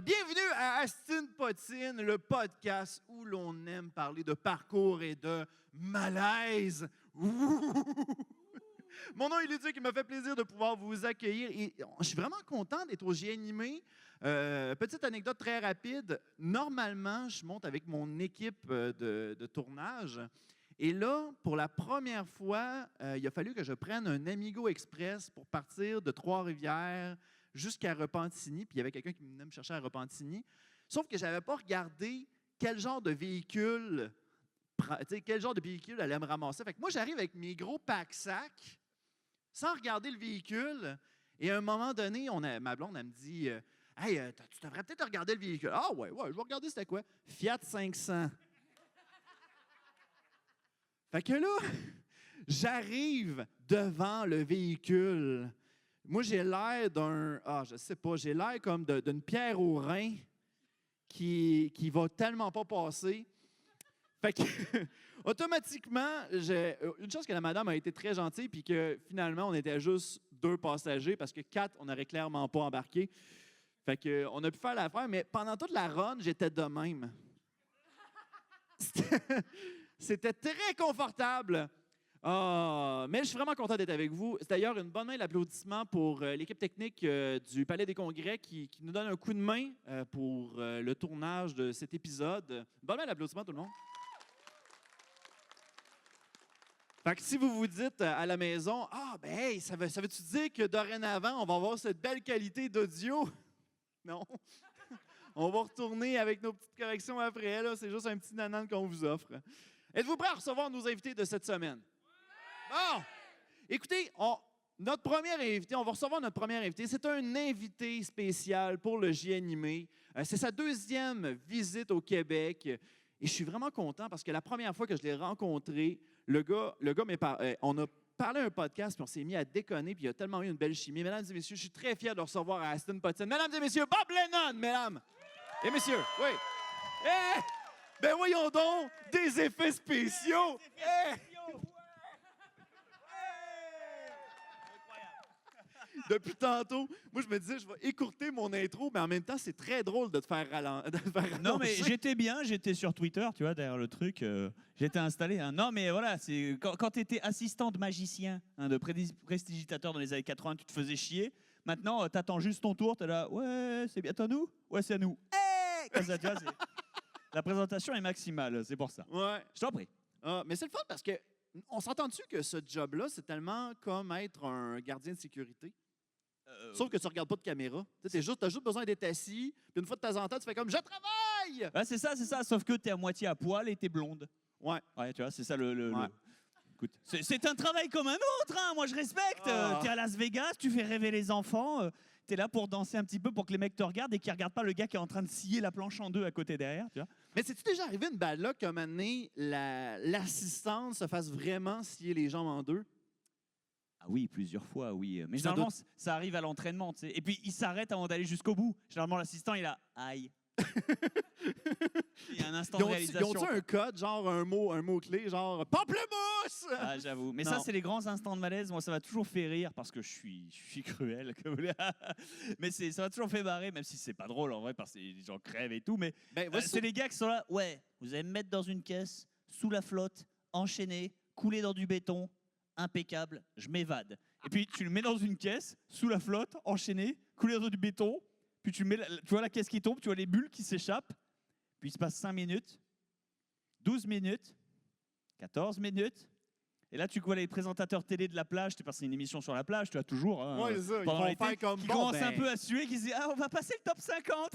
Bienvenue à Astin Potine, le podcast où l'on aime parler de parcours et de malaise. Mon nom est Luduc, il me fait plaisir de pouvoir vous accueillir. Et je suis vraiment content d'être au G-Animé. Petite anecdote très rapide. Normalement, je monte avec mon équipe de tournage. Et là, pour la première fois, il a fallu que je prenne un Amigo Express pour partir de Trois-Rivières jusqu'à Repentigny. Puis il y avait quelqu'un qui venait me chercher à Repentigny. Sauf que je n'avais pas regardé quel genre de véhicule allait me ramasser. Fait que moi, j'arrive avec mes gros pack-sacs sans regarder le véhicule. Et à un moment donné, ma blonde, elle me dit « Hey, tu devrais peut-être regarder le véhicule. » Ah ouais, je vais regarder c'était quoi. Fiat 500. Fait que là, j'arrive devant le véhicule. Moi, j'ai l'air j'ai l'air comme d'une pierre au rein qui va tellement pas passer. Fait que, automatiquement, une chose que la madame a été très gentille, puis que finalement, on était juste 2 passagers, parce que 4, on n'aurait clairement pas embarqué. Fait que, on a pu faire l'affaire, mais pendant toute la run, j'étais de même. C'était très confortable. Mais je suis vraiment content d'être avec vous. C'est d'ailleurs une bonne main d'applaudissement pour l'équipe technique du Palais des Congrès qui nous donne un coup de main pour le tournage de cet épisode. Une bonne main d'applaudissement, tout le monde. Fait que si vous vous dites à la maison, hey, ça veut-tu dire que dorénavant, on va avoir cette belle qualité d'audio? Non. On va retourner avec nos petites corrections après. Là. C'est juste un petit nanan qu'on vous offre. Êtes-vous prêts à recevoir nos invités de cette semaine? Bon! Écoutez, notre premier invité, on va recevoir notre premier invité. C'est un invité spécial pour le J-Animé. C'est sa 2e visite au Québec. Et je suis vraiment content parce que la première fois que je l'ai rencontré, le gars on a parlé à un podcast puis on s'est mis à déconner puis il y a tellement eu une belle chimie. Mesdames et messieurs, je suis très fier de recevoir à Astin Potine. Mesdames et messieurs, Bob Lennon, mesdames et messieurs, oui. Hey! Ben voyons donc, des effets spéciaux! Hey! Depuis tantôt, moi, je me disais, je vais écourter mon intro, mais en même temps, c'est très drôle de te faire ralentir. Non, mais j'étais bien, j'étais sur Twitter, tu vois, derrière le truc. J'étais installé. Non, mais voilà, c'est quand tu étais assistant de magicien, de prestidigitateur dans les années 80, tu te faisais chier. Maintenant, t'attends juste ton tour, t'es là, ouais, c'est bientôt à nous? Ouais, c'est à nous. Hey! Comme ça, tu vois, la présentation est maximale, c'est pour ça. Ouais. Je t'en prie. Mais c'est le fun parce que, on s'entend-tu que ce job-là, c'est tellement comme être un gardien de sécurité? Sauf que tu ne regardes pas de caméra. Tu as juste besoin d'être assis, puis une fois de temps en temps, tu fais comme « Je travaille! » Ouais, c'est ça, sauf que t'es à moitié à poil et t'es blonde. Ouais. Ouais, tu vois, c'est ça le... Ouais. Écoute, c'est un travail comme un autre, hein. Moi je respecte. T'es à Las Vegas, tu fais rêver les enfants, t'es là pour danser un petit peu pour que les mecs te regardent et qu'ils regardent pas le gars qui est en train de scier la planche en 2 à côté derrière, tu vois. Mais c'est-tu déjà arrivé une balle là qu'à un moment donné, l'assistante se fasse vraiment scier les jambes en 2? Ah oui, plusieurs fois, oui. Mais généralement, ça arrive à l'entraînement, tu sais. Et puis, il s'arrête avant d'aller jusqu'au bout. Généralement, l'assistant, il a « aïe ». Il y a un instant de réalisation. Ils ont-tu un code, genre un mot-clé, genre « pamplemousse ». Ah, j'avoue. Mais non. Ça, c'est les grands instants de malaise. Moi, ça m'a toujours fait rire parce que je suis cruel. Mais ça m'a toujours fait marrer, même si c'est pas drôle en vrai, parce que les gens crèvent et tout. Mais c'est les gars qui sont là. Ouais, vous allez me mettre dans une caisse, sous la flotte, enchaîné, coulé dans du béton. Impeccable, je m'évade. Et puis tu le mets dans une caisse, sous la flotte, enchaîné, coulé dans du béton, puis tu vois la caisse qui tombe, tu vois les bulles qui s'échappent, puis il se passe 5 minutes, 12 minutes, 14 minutes, et là tu vois les présentateurs télé de la plage, tu passes une émission sur la plage, tu as toujours, hein, ouais, ça, pendant l'été, qui commencent un peu à suer, qui se disent « Ah, on va passer le top 50 !»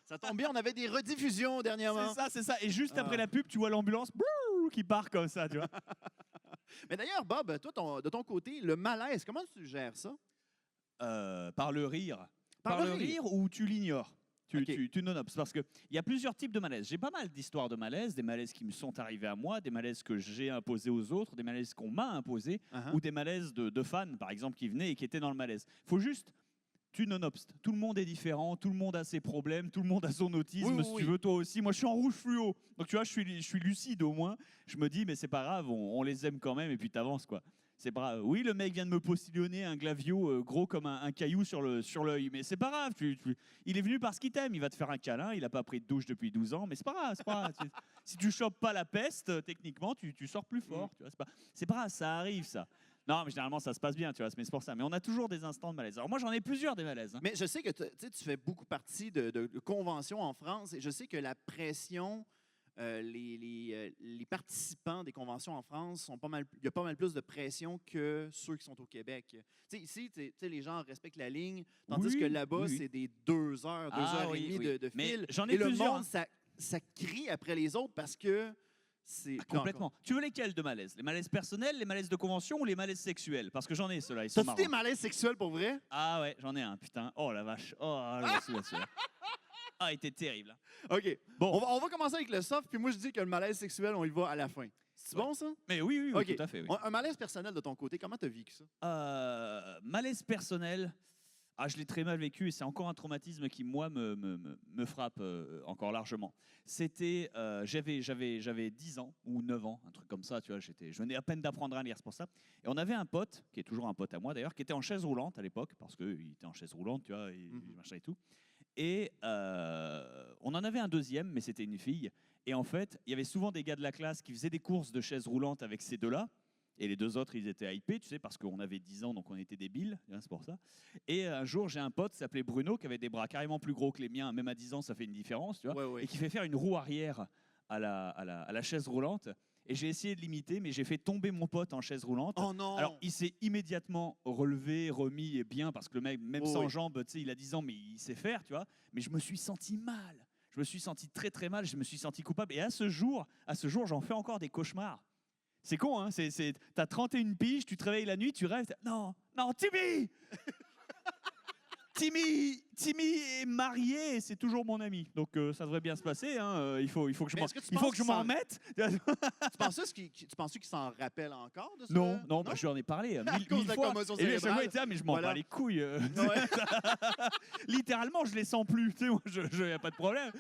Ça tombe bien, on avait des rediffusions dernièrement. C'est ça. Et juste après la pub, tu vois l'ambulance qui part comme ça, tu vois. Mais d'ailleurs, Bob, toi, de ton côté, le malaise, comment tu gères ça? Par le rire. Par le rire ou tu l'ignores. Okay. Tu non-obs. Parce qu'il y a plusieurs types de malaise. J'ai pas mal d'histoires de malaise, des malaises qui me sont arrivés à moi, des malaises que j'ai imposés aux autres, des malaises qu'on m'a imposés, ou des malaises de fans, par exemple, qui venaient et qui étaient dans le malaise. Il faut juste... Tu non-obstes. Tout le monde est différent, tout le monde a ses problèmes, tout le monde a son autisme, si tu veux, toi aussi. Moi, je suis en rouge fluo. Donc, tu vois, je suis lucide au moins. Je me dis, mais c'est pas grave, on les aime quand même et puis t'avances, quoi. C'est pas grave. Oui, le mec vient de me postillonner un glavio gros comme un caillou sur l'œil, mais c'est pas grave. Il est venu parce qu'il t'aime, il va te faire un câlin, il a pas pris de douche depuis 12 ans, mais c'est pas grave. C'est pas grave. Si tu chopes pas la peste, techniquement, tu sors plus fort. Tu vois, c'est pas grave, ça arrive ça. Non, mais généralement, ça se passe bien, tu vois, mais c'est pour ça. Mais on a toujours des instants de malaise. Alors moi, j'en ai plusieurs des malaises. Hein. Mais je sais que tu fais beaucoup partie de conventions en France, et je sais que la pression... les participants des conventions en France sont il y a pas mal plus de pression que ceux qui sont au Québec. Ici, les gens respectent la ligne, tandis que là-bas, c'est des 2 heures, 2 heures et demie de fil. J'en ai et plusieurs, le monde, ça crie après les autres parce que c'est... complètement. Tu veux lesquels de malaises? Les malaises personnels, les malaises de convention ou les malaises sexuels? Parce que j'en ai ceux-là, ils sont marrants. T'as-tu des malaises sexuels pour vrai? Ah ouais, j'en ai un, putain. Oh la vache. Oh, je suis celui-là. Ah, il était terrible. OK. Bon. On va commencer avec le soft, puis moi, je dis que le malaise sexuel, on y va à la fin. C'est bon, ça? Mais oui, okay. Tout à fait. Oui. Un malaise personnel de ton côté, comment t'as vécu ça? Malaise personnel, je l'ai très mal vécu et c'est encore un traumatisme qui, moi, me frappe encore largement. C'était, j'avais 10 ans ou 9 ans, un truc comme ça, tu vois, je venais à peine d'apprendre à lire, c'est pour ça. Et on avait un pote, qui est toujours un pote à moi d'ailleurs, qui était en chaise roulante à l'époque, parce qu'il était en chaise roulante, tu vois, et machin et tout. Et on en avait un deuxième, mais c'était une fille. Et en fait, il y avait souvent des gars de la classe qui faisaient des courses de chaises roulantes avec ces deux-là. Et les deux autres, ils étaient hypés, tu sais, parce qu'on avait 10 ans, donc on était débiles, c'est pour ça. Et un jour, j'ai un pote qui s'appelait Bruno, qui avait des bras carrément plus gros que les miens, même à 10 ans, ça fait une différence, tu vois, ouais. Et qui fait faire une roue arrière à la chaise roulante. Et j'ai essayé de l'imiter, mais j'ai fait tomber mon pote en chaise roulante. Oh non! Alors, il s'est immédiatement relevé, remis et bien, parce que le mec, même sans jambes, tu sais, il a 10 ans, mais il sait faire, tu vois. Mais je me suis senti mal. Je me suis senti très, très mal. Je me suis senti coupable. Et à ce jour, j'en fais encore des cauchemars. C'est con, hein? T'as 31 piges, tu te réveilles la nuit, tu rêves. Non, Timmy! Timmy est marié et c'est toujours mon ami. Donc ça devrait bien se passer. Hein. Il faut que je m'en remette. Tu penses qu'il s'en rappelle encore de ça? Non, bah, je lui en ai parlé mille fois. Et lui, chaque fois, mais je m'en bats les couilles. Littéralement, je les sens plus. Tu sais, il n'y a pas de problème.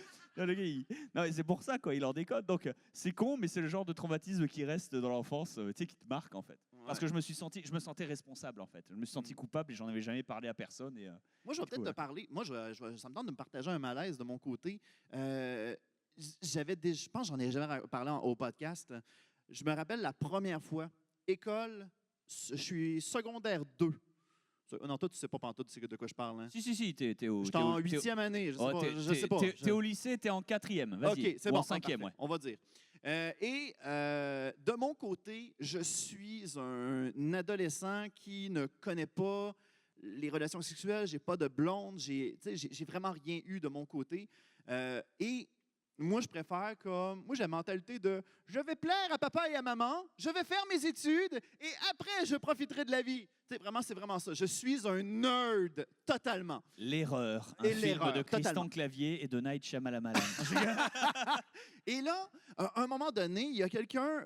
Non, c'est pour ça, quoi, il en décode. Donc, c'est con, mais c'est le genre de traumatisme qui reste dans l'enfance, tu sais, qui te marque, en fait. Ouais. Parce que je me sentais responsable, en fait. Je me suis senti coupable et j'en avais jamais parlé à personne. Et, moi, je vais peut-être te parler. Moi, ça me tente de me partager un malaise de mon côté. Je pense que j'en ai jamais parlé au podcast. Je me rappelle la première fois, école, je suis secondaire 2. Non, toi, tu sais pas pantoute de quoi je parle. Hein? Si, t'es au... J'étais en 8e année, je sais pas. T'es au lycée, t'es en 4e, vas-y. OK, c'est bon. En 5e, ouais. On va dire. De mon côté, je suis un adolescent qui ne connaît pas les relations sexuelles, j'ai pas de blonde, j'ai vraiment rien eu de mon côté. Et moi, je préfère moi, j'ai la mentalité de je vais plaire à papa et à maman, je vais faire mes études et après, je profiterai de la vie. C'est vraiment ça. Je suis un nerd, totalement. L'erreur. Un film de Christian Clavier et de Night Shyamalan. Et là, à un moment donné, il y a quelqu'un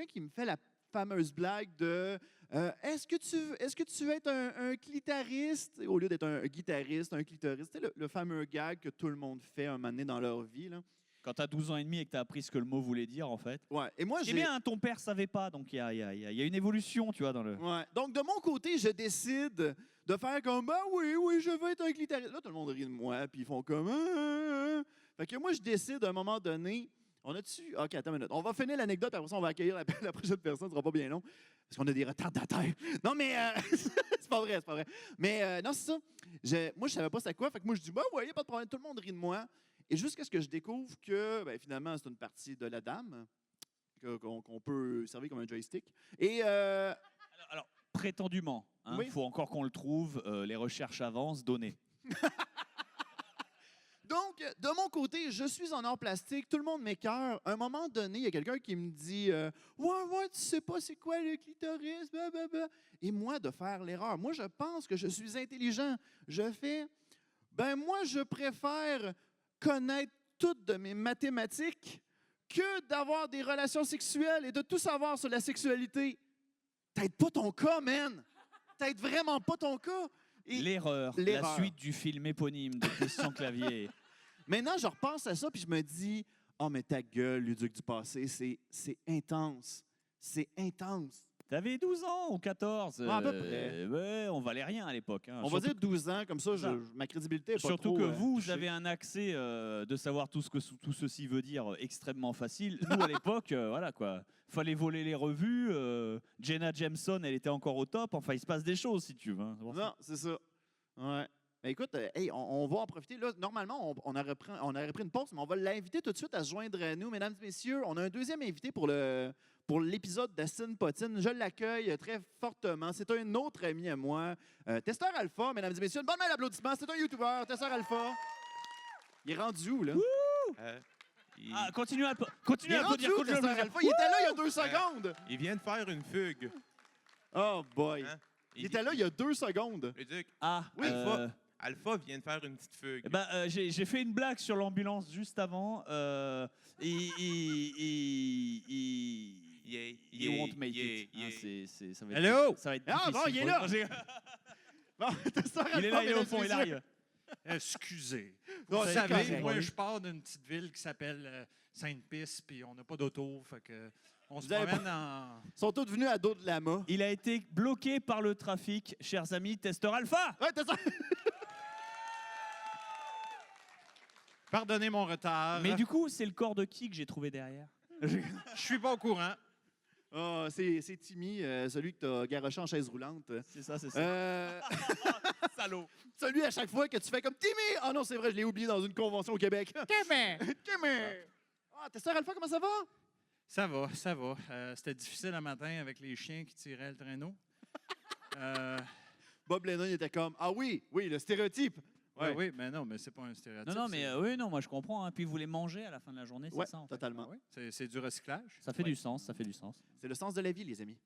qui me fait la fameuse blague de est-ce que tu veux être un clitoriste au lieu d'être un guitariste, un clitoriste? C'est le fameux gag que tout le monde fait un moment donné dans leur vie. Là. Quand tu as 12 ans et demi et que tu as appris ce que le mot voulait dire, en fait. Ouais. Et moi, bien, ton père savait pas, donc il y a une évolution, tu vois, dans le... Ouais. Donc, de mon côté, je décide de faire comme, oui, je veux être un clitoriste. Là, tout le monde rit de moi, puis ils font comme, Fait que moi, je décide à un moment donné, on a-tu... OK, attends une minute. On va finir l'anecdote, après ça, on va accueillir la prochaine personne, ce sera pas bien long, parce qu'on a des retardataires. Non, mais c'est pas vrai. Mais non, c'est ça. Moi, je savais pas c'était quoi, fait que moi, je dis, ouais, pas de problème, tout le monde rit de moi. Et jusqu'à ce que je découvre que, finalement, c'est une partie de la dame qu'on peut servir comme un joystick. Et... Alors, prétendument, il faut encore qu'on le trouve, les recherches avancent, données. Donc, de mon côté, je suis en or plastique, tout le monde m'écoeure. À un moment donné, il y a quelqu'un qui me dit ouais, tu sais pas c'est quoi le clitoris, blablabla. Et moi, de faire l'erreur. Moi, je pense que je suis intelligent. Je fais moi, je préfère connaître toutes de mes mathématiques que d'avoir des relations sexuelles et de tout savoir sur la sexualité. Peut-être pas ton cas, man. Peut-être vraiment pas ton cas. L'erreur, la suite du film éponyme de Christian Clavier. Maintenant, je repense à ça puis je me dis « Oh, mais ta gueule, Luduc du passé, c'est intense. C'est intense. » T'avais 12 ans ou 14. À peu près. Ouais, on valait rien à l'époque. Hein. On va dire 12 ans, comme ça, ma crédibilité est pas Surtout trop, que vous touchée. avez un accès de savoir tout ce que tout ceci veut dire extrêmement facile. Nous, à l'époque, voilà quoi. Fallait voler les revues. Jenna Jameson, elle était encore au top. Enfin, il se passe des choses, si tu veux. Hein. Non, c'est ça. Ouais. Ben écoute, hey, on va en profiter. Là, normalement, on aurait pris une pause, mais on va l'inviter tout de suite à se joindre à nous. Mesdames et messieurs, on a un deuxième invité pour l'épisode d'Astin Potine. Je l'accueille très fortement. C'est un autre ami à moi. Testeur Alpha, mesdames et messieurs. Une bonne main d'applaudissements. C'est un YouTuber, Testeur Alpha. Il est rendu où, là? Continue à Il est applaudir. rendu où, Testeur Alpha? Il était là il y a 2 secondes. Il vient de faire une fugue. Oh boy. Hein? Il était là il y a 2 secondes. Éduc, Oui. Alpha vient de faire une petite fugue. J'ai fait une blague sur l'ambulance juste avant. Il won't make it. Hein, ça va être, Hello! ça va être Ah, difficile. bon, il est là! Bon, Testeur Alpha, Il est là, il est au mesdames fond, et il messieurs. arrive. Excusez. Non, Vous c'est savez, correct. moi, je pars d'une petite ville qui s'appelle Sainte-Pisse, puis on n'a pas d'auto, fait que on se Vous avez promène en... Ils sont tous venus à dos de lama. Il a été bloqué par le trafic, chers amis, Testeur Alpha. Ouais, Testeur... Pardonnez mon retard. Mais du coup, c'est le corps de qui que j'ai trouvé derrière? Je suis pas au courant. Ah, c'est Timmy, celui que t'as garoché en chaise roulante. C'est ça. Salaud. Celui à chaque fois que tu fais comme Timmy! Ah non, c'est vrai, je l'ai oublié dans une convention au Québec. Timmy! Ah, Testeur Alpha, comment ça va? Ça va, ça va. C'était difficile le matin avec les chiens qui tiraient le traîneau. Bob Lennon il était comme Ah oui, le stéréotype. Ouais. Oui, mais non, mais c'est pas un stéréotype. Non, mais oui, non, moi je comprends. Hein. Puis vous les mangez à la fin de la journée, c'est Ouais, ça en fait. totalement. C'est du recyclage. Ça fait du sens, ça fait du sens. C'est le sens de la vie, les amis.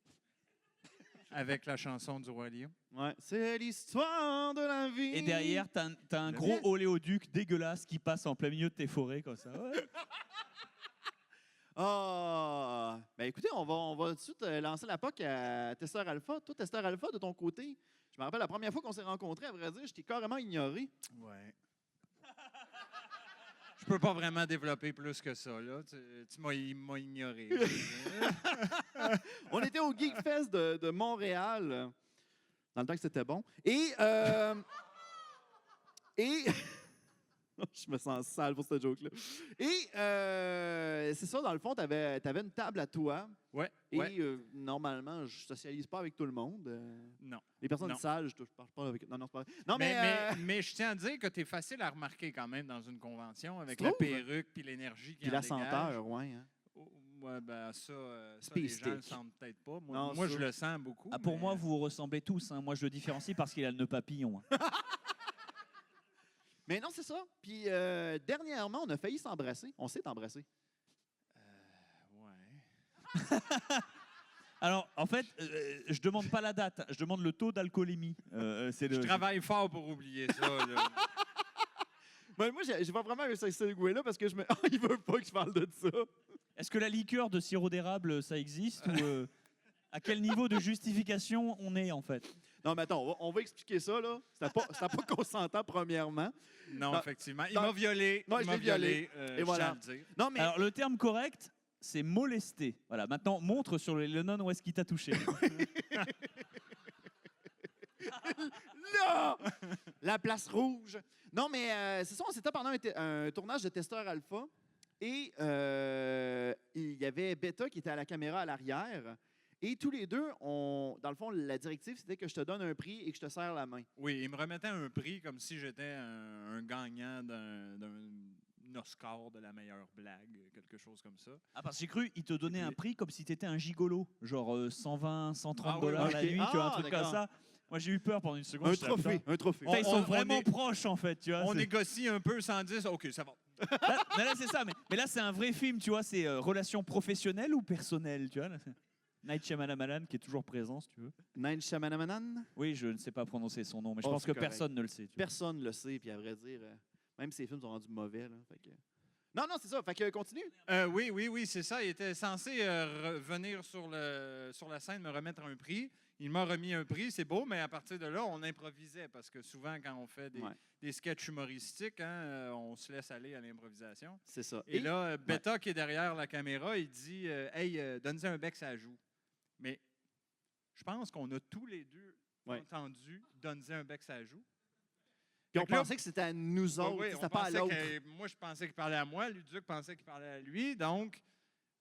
Avec la chanson du Roi Lion. Ouais. C'est l'histoire de la vie. Et derrière, t'as un gros oléoduc dégueulasse qui passe en plein milieu de tes forêts comme ça. Ouais. Ah! Ben écoutez, on va tout de suite lancer la POC à Testeur Alpha. Toi, Testeur Alpha, de ton côté, je me rappelle la première fois qu'on s'est rencontrés, à vrai dire, je t'ai carrément ignoré. Ouais. Je peux pas vraiment développer plus que ça, là. Tu m'as ignoré. On était au Geek Fest de Montréal, dans le temps que c'était bon. Et je me sens sale pour cette joke-là. Et c'est ça, dans le fond, tu avais une table à toi. Ouais. Et normalement, je socialise pas avec tout le monde. Non. Les personnes Non. sages, je parle pas avec... Non, c'est pas vrai. Non, mais je tiens à dire que tu es facile à remarquer quand même dans une convention avec Tu la trouves? perruque puis l'énergie qui puis en la dégage. senteur, ouais. Hein. Ouais, ben ça Space les gens le stick. sentent peut-être pas. Non, Moi ça. je le sens beaucoup. Ah, pour mais- moi, vous ressemblez tous. Hein. Moi, je le différencie parce qu'il a le nœud papillon. Hein. Mais non, c'est ça. Puis dernièrement, on a failli s'embrasser. On s'est embrassé. Ouais. Alors, en fait, je demande pas la date, je demande le taux d'alcoolémie. Je travaille fort pour oublier ça. Là. Ben, moi, j'ai pas vraiment eu ce segway-là parce que je me... il veut pas que je parle de ça. Est-ce que la liqueur de sirop d'érable, ça existe ou à quel niveau de justification on est, en fait? Non, mais attends, on va expliquer ça, là. C'était pas consentant, premièrement. Non, Non. effectivement. Il Non. m'a violé. Ouais, il je m'a l'ai violé. violé. Et voilà. Je tiens à le dire. Non, mais... Alors, le terme correct, c'est molester. Voilà, maintenant, montre sur les Lennon où est-ce qu'il t'a touché. Là! La place rouge. Non, mais c'est ça, on s'était pendant un tournage de Testeur Alpha. Et il y avait Beta qui était à la caméra à l'arrière. Et tous les deux, dans le fond, la directive, c'était que je te donne un prix et que je te serre la main. Oui, il me remettait un prix comme si j'étais un gagnant d'un Oscar de la meilleure blague, quelque chose comme ça. Ah, parce que j'ai cru, il te donnait un prix comme si t'étais un gigolo. Genre 120, 130 Ah oui, dollars la ok. nuit, tu vois, un truc d'accord. comme ça. Moi, j'ai eu peur pendant une seconde. Un j'étais là, trophée, putain. un trophée. Putain, ils sont on vraiment est- proches, en fait, tu vois. On c'est- négocie un peu 110. OK, ça va. Là, c'est ça, mais là, c'est un vrai film, tu vois. C'est relation professionnelle ou personnelle, tu vois. Là, Night Shyamalan qui est toujours présent, si tu veux. Night Shyamalan, Oui, je ne sais pas prononcer son nom, mais je Oh, pense c'est que correct. personne ne le sait. Tu vois. personne ne le sait. Puis à vrai dire, même ses films sont rendus mauvais. Là, fait que... Non, c'est ça. Fait que continue. Oui, c'est ça. Il était censé revenir sur la scène, me remettre un prix. Il m'a remis un prix, c'est beau, mais à partir de là, on improvisait parce que souvent, quand on fait Ouais. des sketchs humoristiques, hein, on se laisse aller à l'improvisation. C'est ça. Et là, Beta, qui est derrière la caméra, il dit Hey, donne-y un bec, ça joue. Mais je pense qu'on a tous les deux Ouais. entendu donner un bec à la joue. Puis on Fait que là, pensait que c'était à nous autres, Oui, c'était on pas à pensait l'autre. moi, je pensais qu'il parlait à moi. Luduc pensait qu'il parlait à lui. Donc,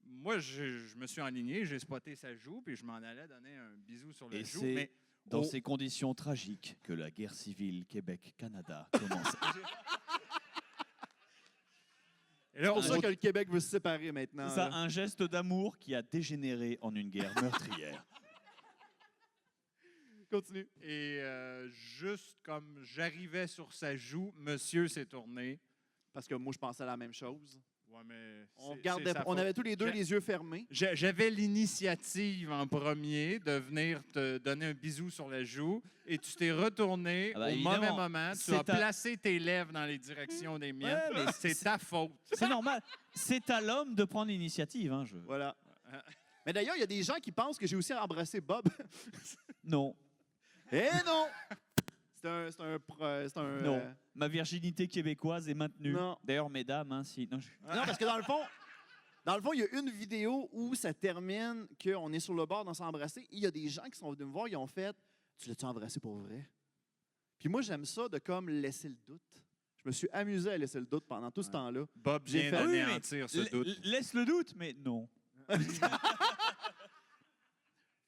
moi, je me suis enligné, j'ai spoté sa joue, puis je m'en allais donner un bisou sur le Et joue. c'est Mais dans au- ces conditions tragiques que la guerre civile Québec-Canada commence. et là, C'est pour on- ça que le Québec veut se séparer maintenant. C'est ça, là. un geste d'amour qui a dégénéré en une guerre meurtrière. Continue. Et juste comme j'arrivais sur sa joue, monsieur s'est tourné. Parce que moi, je pensais à la même chose. Ouais, mais On avait tous les deux J'ai- les yeux fermés. J'avais l'initiative en premier de venir te donner un bisou sur la joue et tu t'es retourné Ah bah, au évidemment, mauvais moment. Tu c'est as ta- placé tes lèvres dans les directions des miennes. Ouais, mais c'est ta faute. C'est normal. C'est à l'homme de prendre l'initiative. Hein, Voilà. Mais d'ailleurs, il y a des gens qui pensent que j'ai aussi embrassé Bob. Non, Eh non! C'est un non. Ma virginité québécoise est maintenue. Non. D'ailleurs, mesdames, hein, si... Non, Non, parce que dans le fond, il y a une vidéo où ça termine qu'on est sur le bord d'en s'embrasser. Et il y a des gens qui sont venus me voir, ils ont fait « Tu l'as-tu embrassé pour vrai? » Puis moi, j'aime ça de comme laisser le doute. Je me suis amusé à laisser le doute pendant tout ce temps-là. Bob J'ai vient fait- Ah oui, mais d'anéantir ce doute. Laisse le doute, mais non.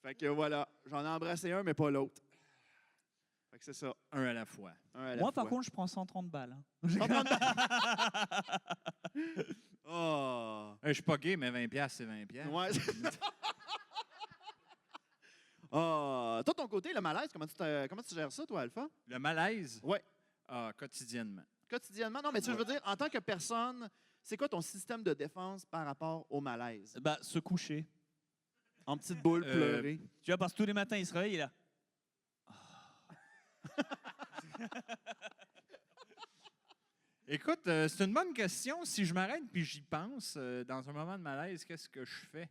Fait que voilà, j'en ai embrassé un, mais pas l'autre. Fait que c'est ça. Un à la fois. Un à la Moi, par fois. contre, je prends 130 balles. hein. 130 Oh! Je suis pas gay, mais 20$, c'est 20$. Ouais. Ah, toi, ton côté, le malaise, comment tu gères ça, toi, Alpha? Le malaise? Ouais. Quotidiennement. Quotidiennement? Non, mais tu sais, je veux dire, en tant que personne, c'est quoi ton système de défense par rapport au malaise? Bah, se coucher. En petite boule, pleurer. Tu vois, parce que tous les matins, il se réveille, il est là. Écoute, c'est une bonne question. Si je m'arrête puis j'y pense, dans un moment de malaise, qu'est-ce que je fais?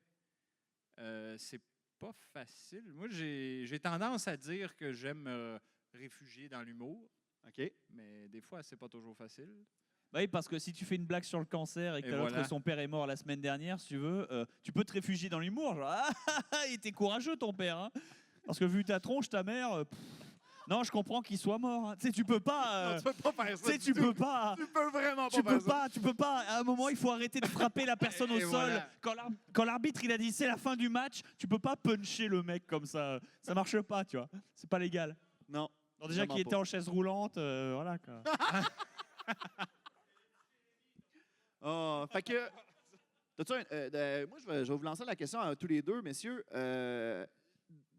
C'est pas facile. Moi, j'ai tendance à dire que j'aime me réfugier dans l'humour, OK? mais des fois, c'est pas toujours facile. Bah oui, parce que si tu fais une blague sur le cancer et que Et l'autre, voilà. son père est mort la semaine dernière, si tu veux, tu peux te réfugier dans l'humour. Genre, il était courageux, ton père. Hein, parce que vu ta tronche, ta mère, non, je comprends qu'il soit mort. Hein. Tu sais, tu peux pas. Non, tu peux pas faire Tu sais, tu peux pas. Tu peux vraiment pas Tu faire peux ça. pas, tu peux pas. À un moment, il faut arrêter de frapper la personne au Et sol. voilà. Quand l'arbitre il a dit c'est la fin du match, tu peux pas puncher le mec comme ça. Ça marche pas, tu vois. C'est pas légal. Non. Alors déjà Vraiment qu'il pas. était en chaise roulante, voilà quoi. Ah, fait que. Moi, je vais vous lancer la question à tous les deux, messieurs.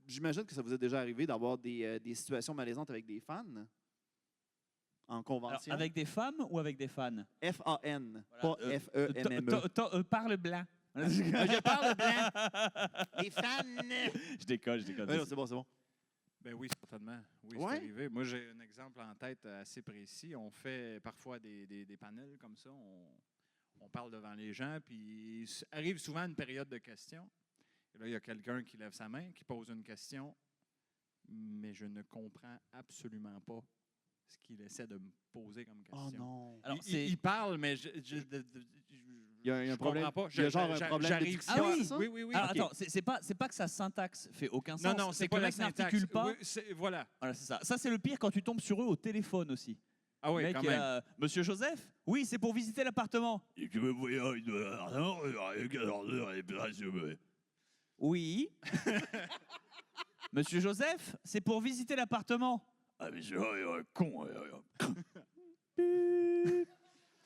J'imagine que ça vous est déjà arrivé d'avoir des situations malaisantes avec des fans en Alors, convention. avec des femmes ou avec des fans? F-A-N, Voilà, pas F-E-M-M-E. Parle blanc. Je parle blanc. Les fans. Je déconne. Ouais, non, c'est bon, c'est bon. Ben oui, certainement. Oui, Ouais? c'est arrivé. Moi, j'ai un exemple en tête assez précis. On fait parfois des panels comme ça. On parle devant les gens, puis arrive souvent une période de questions. Et là, il y a quelqu'un qui lève sa main, qui pose une question, mais je ne comprends absolument pas ce qu'il essaie de me poser comme question. Oh non. Alors, Il parle, mais Il y a un je problème. comprends pas. Il y a genre un problème de J'arrive. diction, Ah oui, c'est ça? Oui, oui, oui. Alors, Ok. attends, c'est pas que sa syntaxe fait aucun sens. Non, c'est pas que le la mec syntaxe. n'articule pas. Oui, voilà. Voilà, c'est ça. Ça, c'est le pire quand tu tombes sur eux au téléphone aussi. Ah oui, Le mec, quand même. Monsieur Joseph? Oui, c'est pour visiter l'appartement. Oui. Monsieur Joseph, c'est pour visiter l'appartement. Ah, mais c'est un con.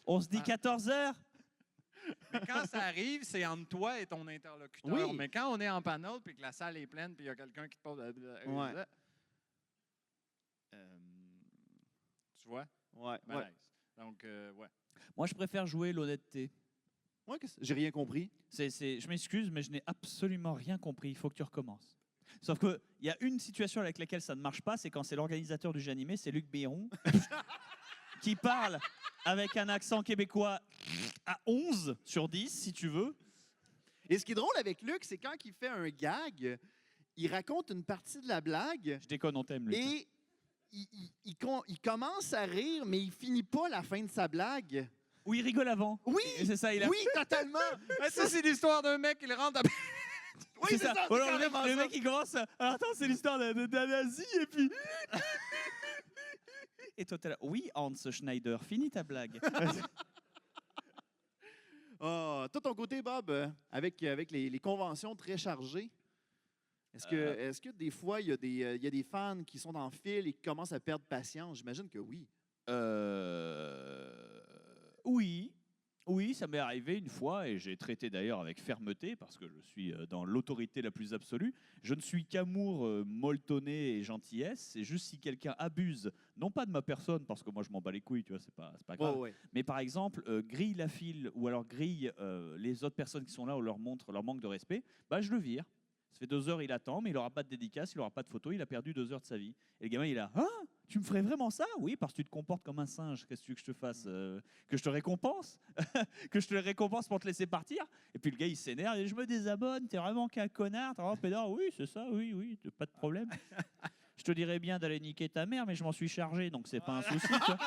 On se dit 14h. Mais quand ça arrive, c'est entre toi et ton interlocuteur. Oui. Mais quand on est en panel puis que la salle est pleine puis il y a quelqu'un qui te pose... Ouais. Tu vois? Ouais. Malaise. Donc, ouais. Moi, je préfère jouer l'honnêteté. Ouais, j'ai rien compris. Je m'excuse, mais je n'ai absolument rien compris. Il faut que tu recommences. Sauf qu'il y a une situation avec laquelle ça ne marche pas, c'est quand c'est l'organisateur du jeu animé, c'est Luc Biron, qui parle avec un accent québécois à 11 sur 10, si tu veux. Et ce qui est drôle avec Luc, c'est quand il fait un gag, il raconte une partie de la blague Je déconne, on t'aime, Luc. et il commence à rire, mais il finit pas la fin de sa blague. Ou il rigole avant. Oui! Et c'est ça, il a... Oui, totalement! Mais ça, c'est l'histoire d'un mec, il rentre Oui, c'est ça, c'est Ou alors carrément le ça. mec, il commence à... Alors, attends, c'est l'histoire d'un nazi, et puis... Et toi, t'es là. Oui, Hans Schneider, finis ta blague. Ah, toi, ton côté, Bob, avec les conventions très chargées, est-ce que des fois, il y a des fans qui sont en file et qui commencent à perdre patience? J'imagine que oui. Oui. Oui, ça m'est arrivé une fois et j'ai traité d'ailleurs avec fermeté parce que je suis dans l'autorité la plus absolue. Je ne suis qu'amour, molletonné et gentillesse. C'est juste si quelqu'un abuse, non pas de ma personne parce que moi je m'en bats les couilles, tu vois, c'est pas grave. Ouais. Mais par exemple, grille la file ou alors grille les autres personnes qui sont là ou leur montre leur manque de respect, bah je le vire. Ça fait 2 heures, il attend, mais il n'aura pas de dédicace, il n'aura pas de photo, il a perdu 2 heures de sa vie. Et le gamin, il a « Ah, tu me ferais vraiment ça ?» Oui, parce que tu te comportes comme un singe. Qu'est-ce que tu veux que je te fasse que je te récompense Que je te récompense pour te laisser partir. Et puis le gars, il s'énerve et « Je me désabonne, t'es vraiment qu'un connard, t'es vraiment pédard. » Oui, c'est ça, oui, pas de problème. Je te dirais bien d'aller niquer ta mère, mais je m'en suis chargé, donc c'est pas un souci. Tu vois.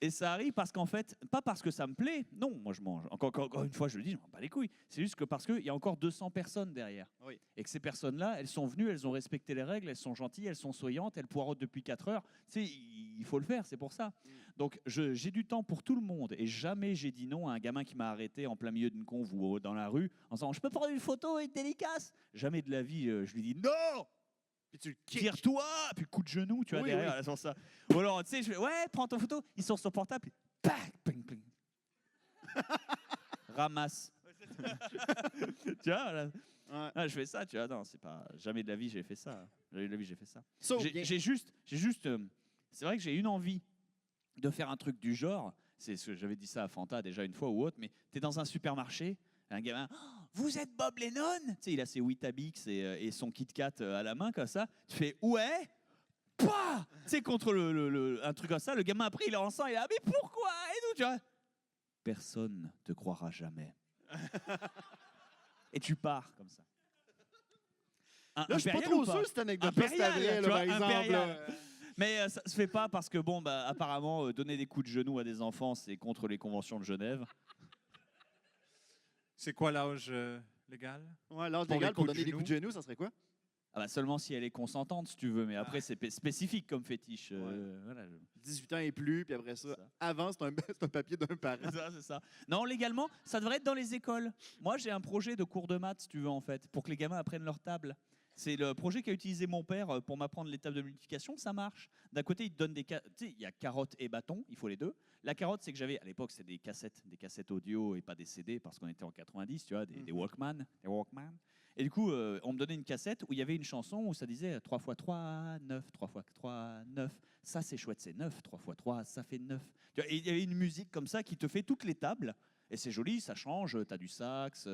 Et ça arrive parce qu'en fait, pas parce que ça me plaît, non, moi je mange. Encore une fois, je le dis, je m'en bats les couilles. C'est juste que parce qu'il y a encore 200 personnes derrière. Oui. Et que ces personnes-là, elles sont venues, elles ont respecté les règles, elles sont gentilles, elles sont souriantes, elles poireautent depuis 4 heures. Tu sais, il faut le faire, c'est pour ça. Donc j'ai du temps pour tout le monde et jamais j'ai dit non à un gamin qui m'a arrêté en plein milieu d'une conve ou dans la rue en disant « Je peux prendre une photo et une dédicace ?» Jamais de la vie, je lui dis « Non !» Puis tu le kicks. Tire-toi, puis coup de genou, tu vois, Oui, derrière, oui. là, sur ça. Ou alors, tu sais, je fais, ouais, prends ton photo, ils sont sur son portable, puis tac, ping, ping. Ramasse. Tu vois, là. Ouais. Ah, je fais ça, tu vois, non, c'est pas, jamais de la vie j'ai fait ça. Jamais de la vie j'ai fait ça. Sauf bien. J'ai juste, c'est vrai que j'ai une envie de faire un truc du genre, c'est ce que j'avais dit ça à Fanta déjà une fois ou autre, mais t'es dans un supermarché, un gamin, oh, vous êtes Bob Lennon? Tu sais, il a ses Weetabix et son Kit Kat à la main comme ça. Tu fais ouais, pas. Tu sais, contre un truc comme ça, le gamin après il est en sang, il est là, mais pourquoi? Et nous, tu vois, personne te croira jamais. Et tu pars comme ça. Là, je suis pas Impérial trop ou pas? sûr cette anecdote-là, c'est Impérial, vrai, tu là, vois, par exemple. impérial. là. Mais ça se fait pas parce que, bon, bah, apparemment, donner des coups de genoux à des enfants, c'est contre les conventions de Genève. C'est quoi l'âge légal? Ouais, l'âge Pour légal les pour coups de donner des coups de genoux, ça serait quoi? Ah bah seulement si elle est consentante, si tu veux. Mais après, c'est spécifique comme fétiche. Ouais. Voilà. 18 ans et plus, puis après ça, C'est ça. avant, c'est un papier d'un parent. C'est ça. Non, légalement, ça devrait être dans les écoles. Moi, j'ai un projet de cours de maths, si tu veux, en fait, pour que les gamins apprennent leur table. C'est le projet qu'a utilisé mon père pour m'apprendre les tables de multiplication, ça marche. D'un côté, il te donne tu sais, il y a carotte et bâton, il faut les deux. La carotte, c'est que j'avais, à l'époque, c'était des cassettes audio et pas des CD, parce qu'on était en 90, tu vois, des Walkman. Et du coup, on me donnait une cassette où il y avait une chanson où ça disait 3 x 3, 9, 3 x 3, 9. Ça, c'est chouette, c'est 9, 3 x 3, ça fait 9. Tu vois, et il y avait une musique comme ça qui te fait toutes les tables. Et c'est joli, ça change, t'as du sax,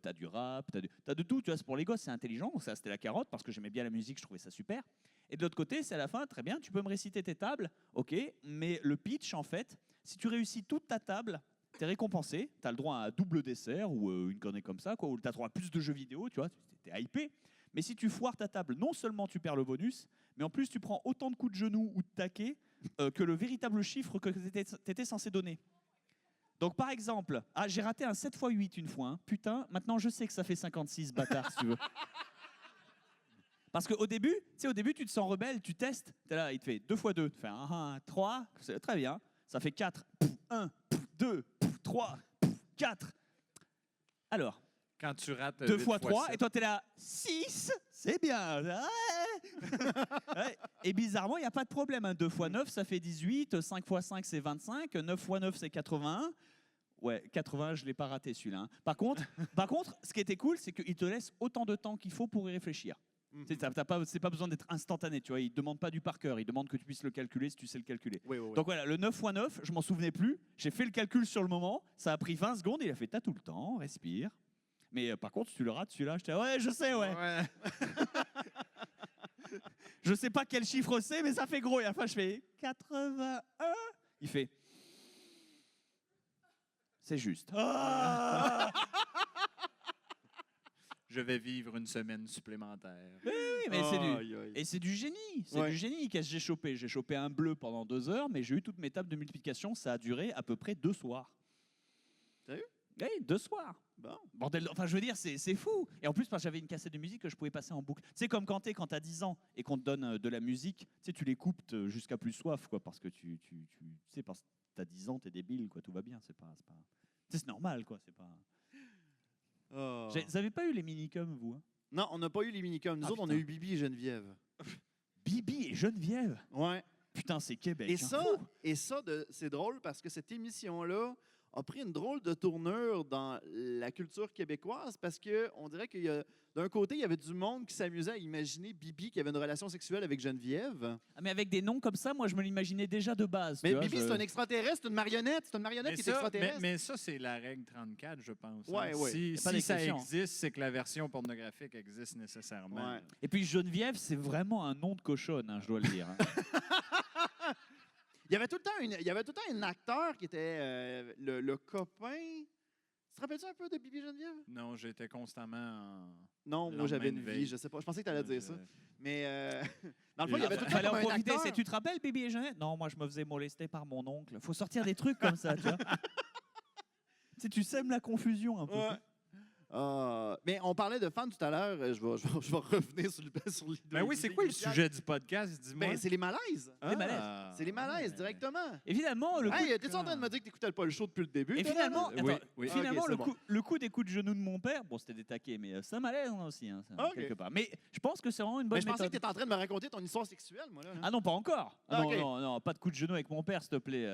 t'as du rap, t'as de tout, tu vois, c'est pour les gosses, c'est intelligent, donc ça c'était la carotte, parce que j'aimais bien la musique, je trouvais ça super. Et de l'autre côté, c'est à la fin, très bien, tu peux me réciter tes tables, ok, mais le pitch, en fait, si tu réussis toute ta table, t'es récompensé, t'as le droit à un double dessert, ou une connerie comme ça, quoi, ou t'as le droit à plus de jeux vidéo, tu vois, t'es hypé. Mais si tu foires ta table, non seulement tu perds le bonus, mais en plus tu prends autant de coups de genoux ou de taquets que le véritable chiffre que t'étais censé donner. Donc, par exemple, j'ai raté un 7 x 8 une fois. Hein. Putain, maintenant je sais que ça fait 56, bâtard, si tu veux. Parce qu'au début, tu te sens rebelle, tu testes. T'es là, il te fait 2 x 2. Tu fais 1, 3, c'est très bien. Ça fait 4. 1, 2, 3, 4. Alors, Quand tu rates 2 8 x 3, 7. et toi t'es là, 6, c'est bien. Ouais. Ouais. Et bizarrement, il n'y a pas de problème. Hein. 2 x 9, ça fait 18. 5 x 5, c'est 25. 9 x 9, c'est 81. Ouais, 80, je ne l'ai pas raté celui-là. Hein. Par contre, ce qui était cool, c'est qu'il te laisse autant de temps qu'il faut pour y réfléchir. C'est pas besoin d'être instantané, tu vois. Il ne demande pas du par cœur, il demande que tu puisses le calculer si tu sais le calculer. Oui. Donc voilà, le 9 x 9, je m'en souvenais plus. J'ai fait le calcul sur le moment, ça a pris 20 secondes, et il a fait « t'as tout le temps, respire ». Mais par contre, si tu le rates celui-là, j'étais « ouais, je sais, ouais. » Je sais pas quel chiffre c'est, mais ça fait gros. Et à la fin, je fais 81. Il fait c'est juste. Ah Je vais vivre une semaine supplémentaire. oui, mais c'est Aïe, aïe. et c'est du génie. C'est Ouais. du génie. Qu'est-ce que j'ai chopé? J'ai chopé un bleu pendant 2 heures, mais j'ai eu toutes mes tables de multiplication. Ça a duré à peu près 2 soirs. Sérieux? Oui, 2 soirs. Bon. Bordel, enfin, je veux dire, c'est fou. Et en plus, parce que j'avais une cassette de musique que je pouvais passer en boucle. C'est comme quand t'as 10 ans et qu'on te donne de la musique, tu sais, tu l'écoutes jusqu'à plus soif, quoi, parce que tu sais, parce que t'as 10 ans, t'es débile, quoi, tout va bien, c'est normal, quoi, c'est pas... Oh. Vous avez pas eu les minicums, vous hein? Non, on n'a pas eu les minicums. Nous autres, on a putain. eu Bibi et Geneviève. Bibi et Geneviève. Ouais. Putain, c'est Québec. Et hein. ça, c'est drôle parce que cette émission-là a pris une drôle de tournure dans la culture québécoise parce qu'on dirait qu'il y a, d'un côté, il y avait du monde qui s'amusait à imaginer Bibi qui avait une relation sexuelle avec Geneviève. Ah, mais avec des noms comme ça, moi, je me l'imaginais déjà de base. Mais tu vois, Bibi, c'est un extraterrestre, c'est une marionnette qui est extraterrestre. Mais ça, c'est la règle 34, je pense. Ouais, ouais. Si, Y a pas si ça d'exception. existe, c'est que la version pornographique existe nécessairement. Ouais. Et puis Geneviève, c'est vraiment un nom de cochonne, hein, je dois le dire. hein. Il y avait tout le temps un acteur qui était le copain. Tu te rappelles-tu un peu de Bibi et Geneviève? Non, j'étais constamment en... Non, Le moi j'avais une lendemain de vie, veille. je sais pas. Je pensais que tu allais dire ça. Je- Mais dans le fond, il y avait tout le temps Fallait en comme un profiter. acteur. Tu te rappelles, Bibi et Jeannette? Non, moi, je me faisais molester par mon oncle. Faut sortir des trucs comme ça, tu vois. Tu sèmes la confusion un peu. Ouais. Mais on parlait de fans tout à l'heure. Je vais revenir sur l'idée. Ben oui, c'est quoi le sujet du podcast? Dis-moi. Ben, c'est les malaises. Les malaises. C'est les malaises, directement. Et finalement, le coup, Hey, t'es-tu en train de me dire que t'écoutais pas le show depuis le début? et toi, finalement, là? Oui, attends, oui. finalement Ok, c'est bon. le coup des coups de genou de mon père, bon, c'était des taquets, mais ça m'allait aussi, hein, ça, Ok. quelque part. Mais je pense que c'est vraiment une bonne Mais je pensais que méthode. t'étais en train de me raconter ton histoire sexuelle, moi. Là. Ah non, pas encore. Ah, Ah, non, ok. non, pas de coup de genou avec mon père, s'il te plaît.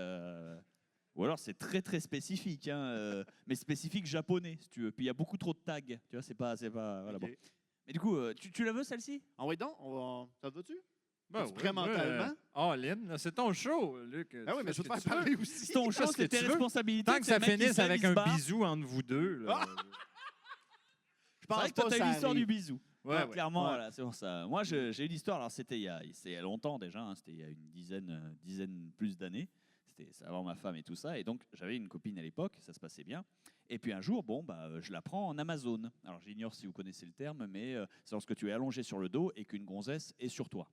Ou alors c'est très très spécifique, hein, mais spécifique japonais, si tu veux. Puis il y a beaucoup trop de tags, tu vois, c'est pas, voilà, Ok. bon. Mais du coup, tu la veux celle-ci? Ah oui, donc, ça te va-tu? Ben tu prêt mentalement? Lynn, c'est ton show, Luc. Ah oui, mais je fais veux te ce que faire tu veux. parler aussi. C'est ton Fais choix, ce que c'est tes tu veux. responsabilités. Tant que c'est ça le mec qui finisse se lève, avec il se un barre. bisou entre vous deux. Là. Je C'est pense vrai que pas toi, que t'as ça eu l'histoire du arrive. bisou. Ouais, Ouais, ouais. clairement, Ouais. voilà, c'est pour ça. Moi, j'ai eu l'histoire, alors c'était il y a longtemps déjà, hein, c'était il y a une dizaine plus d'années. C'était avant ma femme et tout ça. Et donc, j'avais une copine à l'époque, ça se passait bien. Et puis un jour, je la prends en Amazon. Alors, j'ignore si vous connaissez le terme, mais c'est lorsque tu es allongé sur le dos et qu'une gonzesse est sur toi,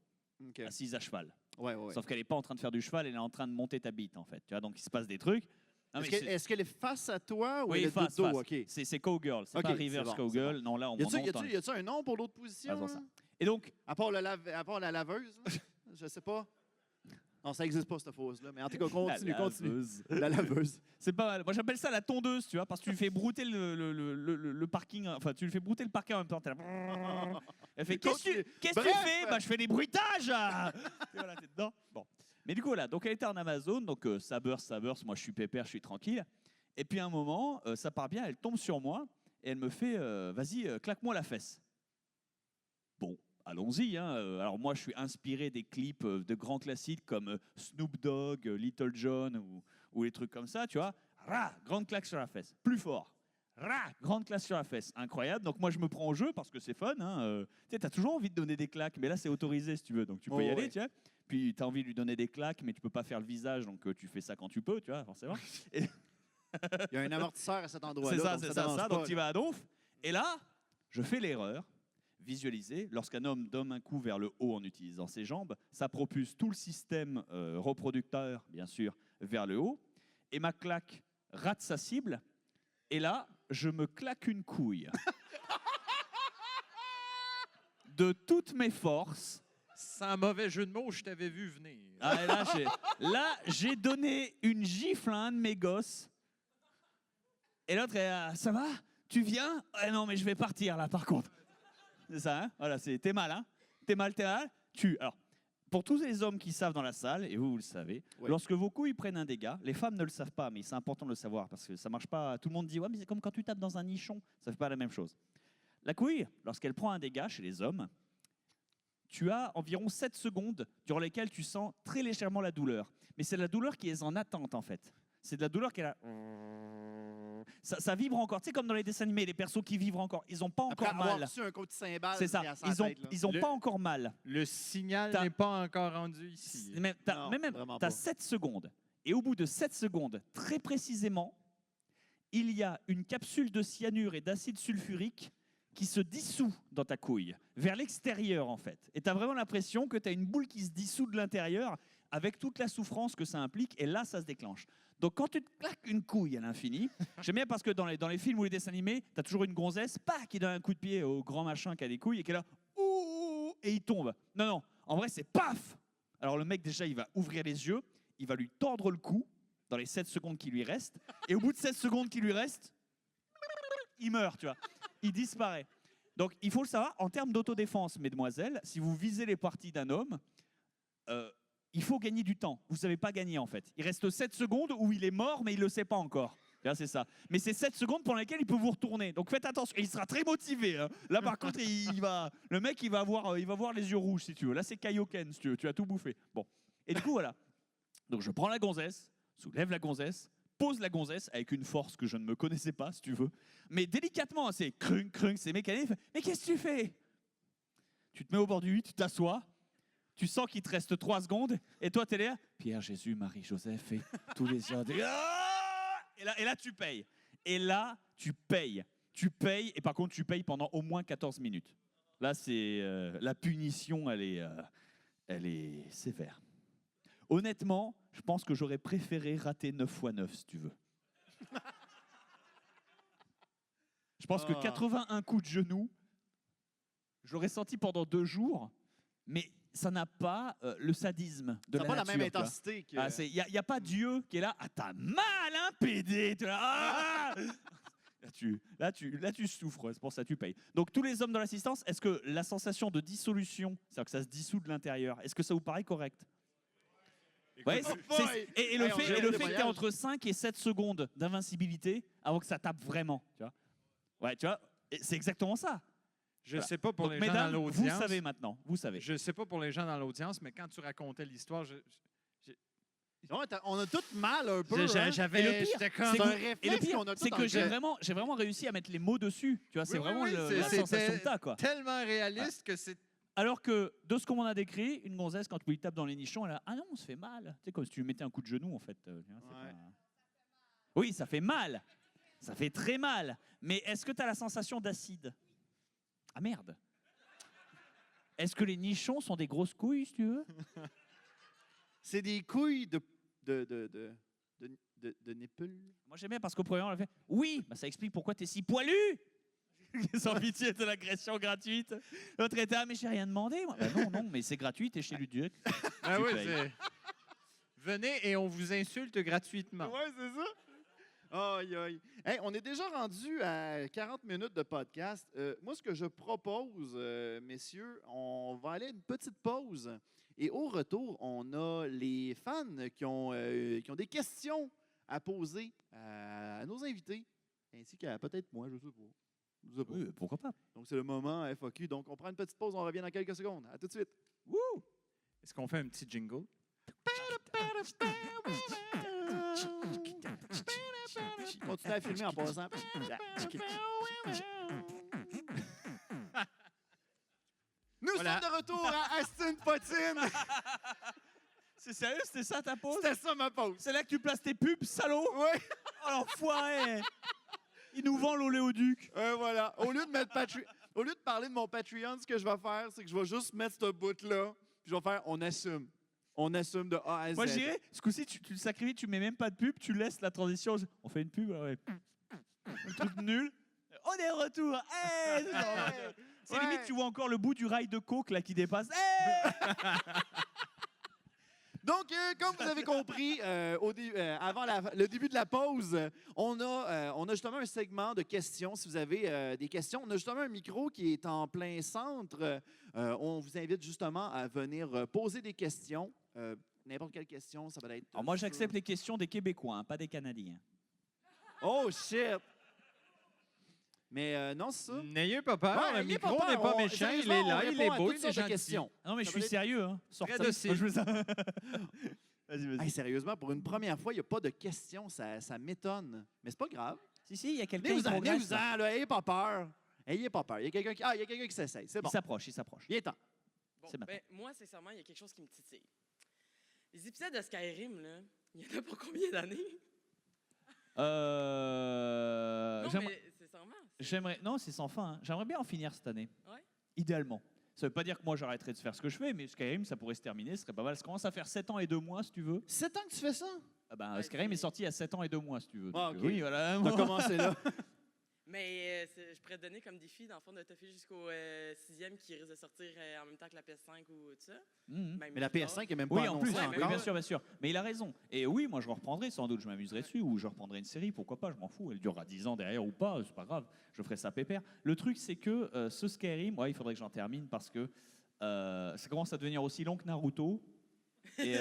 Ok. assise à cheval. Ouais. Sauf qu'elle n'est pas en train de faire du cheval, elle est en train de monter ta bite, en fait. Tu vois, donc, il se passe des trucs. Non, mais Est-ce qu'elle est face à toi ou Oui, elle est face, de dos? face. OK. C'est cowgirl, c'est Ok, pas c'est reverse bon, c'est cowgirl. Non, là, on Y a-tu monte. y a-tu un nom pour l'autre position? Ah, c'est ça. hein? Et donc, À part la laveuse? là? Je sais pas. Non, ça n'existe pas, cette pause-là. Mais en tout cas, continue. laveuse. La laveuse. C'est pas mal. Moi, j'appelle ça la tondeuse, tu vois, parce que tu lui fais brouter le parking. Enfin, tu lui fais brouter le parking en même temps. T'es là. Elle fait qu'est-ce que tu Bref. fais? Bah, je fais des bruitages. Et voilà, t'es dedans. Bon. Mais du coup, voilà. Donc, elle était en Amazon. Donc, ça burst. Moi, je suis pépère, je suis tranquille. Et puis, à un moment, ça part bien. Elle tombe sur moi et elle me fait vas-y, claque-moi la fesse. Bon. Allons-y. Hein. Alors moi, je suis inspiré des clips de grands classiques comme Snoop Dogg, Little John ou les trucs comme ça, tu vois. Rah, grande claque sur la fesse. Plus fort. Rah, grande claque sur la fesse. Incroyable. Donc moi, je me prends au jeu parce que c'est fun. Hein. Tu sais, t'as toujours envie de donner des claques, mais là, c'est autorisé si tu veux. Donc tu peux y aller, ouais. tu vois. Puis tu as envie de lui donner des claques, mais tu peux pas faire le visage, donc tu fais ça quand tu peux, tu vois, forcément. Il y a un amortisseur à cet endroit-là. C'est ça, donc c'est dérange ça. pas, Donc tu vas à donf. Et là, je fais l'erreur. Visualiser, lorsqu'un homme donne un coup vers le haut en utilisant ses jambes, ça propulse tout le système reproducteur, bien sûr, vers le haut. Et ma claque rate sa cible. Et là, je me claque une couille. De toutes mes forces. Sans mauvais jeu de mots, je t'avais vu venir. Ah, et là, j'ai donné une gifle à un de mes gosses. Et l'autre est ça va? Tu viens? Non, mais je vais partir là, par contre. C'est ça, hein? Voilà, t'es mal, hein? T'es mal. Alors, pour tous les hommes qui savent dans la salle, et vous le savez, Ouais. lorsque vos couilles prennent un dégât, les femmes ne le savent pas, mais c'est important de le savoir parce que ça marche pas. Tout le monde dit, ouais, mais c'est comme quand tu tapes dans un nichon, ça fait pas la même chose. La couille, lorsqu'elle prend un dégât chez les hommes, tu as environ 7 secondes durant lesquelles tu sens très légèrement la douleur. Mais c'est la douleur qui est en attente, en fait. C'est de la douleur qui est là. Ça vibre encore. Tu sais, comme dans les dessins animés, les persos qui vibrent encore. Ils n'ont pas Après encore avoir mal. reçu un coup de cymbale. C'est ça. Ils ont Le- pas encore mal. Le signal T'as- n'est pas encore rendu ici. Non, Même, vraiment tu as pas. 7 secondes. Et au bout de 7 secondes, très précisément, il y a une capsule de cyanure et d'acide sulfurique qui se dissout dans ta couille, vers l'extérieur en fait. Et tu as vraiment l'impression que tu as une boule qui se dissout de l'intérieur avec toute la souffrance que ça implique, et là, ça se déclenche. Donc, quand tu te claques une couille à l'infini, j'aime bien parce que dans les films ou les dessins animés, tu as toujours une gonzesse, qui donne un coup de pied au grand machin qui a des couilles et qui est là, ouh, et il tombe. Non, non, en vrai, c'est paf. Alors, le mec, déjà, il va ouvrir les yeux, il va lui tordre le cou dans les 7 secondes qui lui restent, et au bout de 7 secondes qui lui restent, il meurt, tu vois. Il disparaît. Donc, il faut le savoir, en termes d'autodéfense, mesdemoiselles, si vous visez les parties d'un homme, il faut gagner du temps. Vous ne savez pas gagner, en fait. Il reste 7 secondes où il est mort, mais il ne le sait pas encore. Là, c'est ça. Mais c'est 7 secondes pendant lesquelles il peut vous retourner. Donc, faites attention. Et il sera très motivé. Hein. Là, par contre, le mec, il va avoir les yeux rouges, si tu veux. Là, c'est Kaioken, si tu veux. Tu as tout bouffé. Bon. Et du coup, voilà. Donc, je prends la gonzesse, soulève la gonzesse, pose la gonzesse avec une force que je ne me connaissais pas, si tu veux. Mais délicatement, c'est crunk, crunk, c'est mécanique. Mais qu'est-ce que tu fais? Tu te mets au bord du lit, tu t'assois. Tu sens qu'il te reste 3 secondes, et toi, t'es là, Pierre, Jésus, Marie, Joseph, et tous les gens. Et là, tu payes. Et là, tu payes. Tu payes, et par contre, tu payes pendant au moins 14 minutes. Là, c'est la punition, elle est sévère. Honnêtement, je pense que j'aurais préféré rater 9 x 9, si tu veux. Je pense que 81 coups de genou, j'aurais senti pendant 2 jours, mais ça n'a pas le sadisme de la nature. Ça n'a pas la même intensité que... Il n'y a pas Dieu qui est là, t'as mal, hein, PD. Là, tu souffres, c'est pour ça que tu payes. Donc, tous les hommes dans l'assistance, est-ce que la sensation de dissolution, c'est-à-dire que ça se dissout de l'intérieur, est-ce que ça vous paraît correct? Ouais, et le fait que tu aies entre 5 et 7 secondes d'invincibilité avant que ça tape vraiment. Tu vois, ouais, tu vois, c'est exactement ça. Je ne sais pas pour donc, les mesdames, gens dans l'audience. Vous savez maintenant, vous savez. Je ne sais pas pour les gens dans l'audience, mais quand tu racontais l'histoire, on a tous mal un peu. J'avais le pire, c'est un réflexe qu'on a tous. C'est que j'ai vraiment réussi à mettre les mots dessus. Tu vois, c'est vraiment la sensation que t'as, quoi. Tellement réaliste que c'est... Alors que, de ce qu'on m'en a décrit, une gonzesse, quand tu lui tapes dans les nichons, elle a « Ah non, on se fait mal !» Tu sais, comme si tu lui mettais un coup de genou, en fait. Oui, ça fait mal. Ça fait très mal. Mais est-ce que tu as la sensation d'acide? Ah merde. Est-ce que les nichons sont des grosses couilles, si tu veux? C'est des couilles de nipples. Moi, j'aime bien parce qu'au premier, on a fait « Oui, bah, ça explique pourquoi tu es si poilu !» Sans pitié, c'est l'agression gratuite. L'autre était, ah, mais j'ai rien demandé. Moi. Bah non, mais c'est gratuit, t'es chez Luduc. Ah oui, c'est... Venez et on vous insulte gratuitement. Ouais, c'est ça. Aïe, aïe. Hey, on est déjà rendu à 40 minutes de podcast. Moi, ce que je propose, messieurs, on va aller à une petite pause. Et au retour, on a les fans qui ont des questions à poser à nos invités, ainsi qu'à peut-être moi, je sais pas. Oui, pourquoi pas? Donc, c'est le moment FAQ. Donc, on prend une petite pause, on revient dans quelques secondes. À tout de suite. Woo! Est-ce qu'on fait un petit jingle? Continue à filmer en passant. Nous sommes de retour à Astin Potine. C'est sérieux, c'était ça ta pause? C'était ça ma pause. C'est là que tu places tes pubs, salaud? Oui. Oh l'enfoiré! Il nous vend l'oléoduc. Voilà. Au lieu de parler de mon Patreon, ce que je vais faire, c'est que je vais juste mettre ce bout-là. Puis je vais faire, on assume. On assume de A à Z. Moi, j'irais, ce coup-ci, tu le sacrifies, tu mets même pas de pub, tu laisses la transition. On fait une pub, ouais. Un truc nul. On est de retour. Hey, c'est limite, tu vois encore le bout du rail de coke là qui dépasse. Hey. Donc, comme vous avez compris, avant le début de la pause, on a justement un segment de questions. Si vous avez des questions, on a justement un micro qui est en plein centre. On vous invite justement à venir poser des questions. N'importe quelle question, ça va être... Alors moi, j'accepte les questions des Québécois, hein, pas des Canadiens. Oh, shit! Mais non, c'est ça. N'ayez pas peur, Ouais, le micro n'est pas méchant, il est là, il est beau, il est gentil. Questions. Non, mais je suis sérieux. Hein. Très docile. Vas-y. Hey, sérieusement, pour une première fois, il n'y a pas de questions. Ça m'étonne. Mais c'est pas grave. Si, il y a quelqu'un qui progresse. Venez-vous-en, là. Ayez pas peur. Ayez pas peur. Il y a quelqu'un qui s'essaye. C'est bon. Il s'approche. Il est temps. Bon, moi, sincèrement, il y a quelque chose qui me titille. Les épisodes de Skyrim, là, il y en a pour combien d'années? Non, mais sincèrement. Non, c'est sans fin. Hein. J'aimerais bien en finir cette année. Ouais. Idéalement. Ça veut pas dire que moi j'arrêterai de faire ce que je fais, mais Skyrim, ça pourrait se terminer, ce serait pas mal. Ça commence à faire 7 ans et 2 mois, si tu veux. 7 ans que tu fais ça? Ah ben, Ouais, Skyrim c'est- est sorti il y a 7 ans et 2 mois, si tu veux. Ah, Donc, ok. oui, voilà. T'as commencé là. Mais je pourrais te donner comme défi, dans le fond, de toffer jusqu'au 6e qui risque de sortir en même temps que la PS5 ou tout ça. Mhm. Même Mais la plus tard. PS5 est même pas Oui, en plus, annoncée ouais, oui, encore. bien sûr, bien sûr. Mais il a raison. Et oui, moi, je reprendrai sans doute, je m'amuserai dessus, ou je reprendrai une série, pourquoi pas, je m'en fous. Elle durera 10 ans derrière ou pas, c'est pas grave. Je ferai ça pépère. Le truc, c'est que ce Skyrim, ouais, il faudrait que j'en termine parce que ça commence à devenir aussi long que Naruto. Et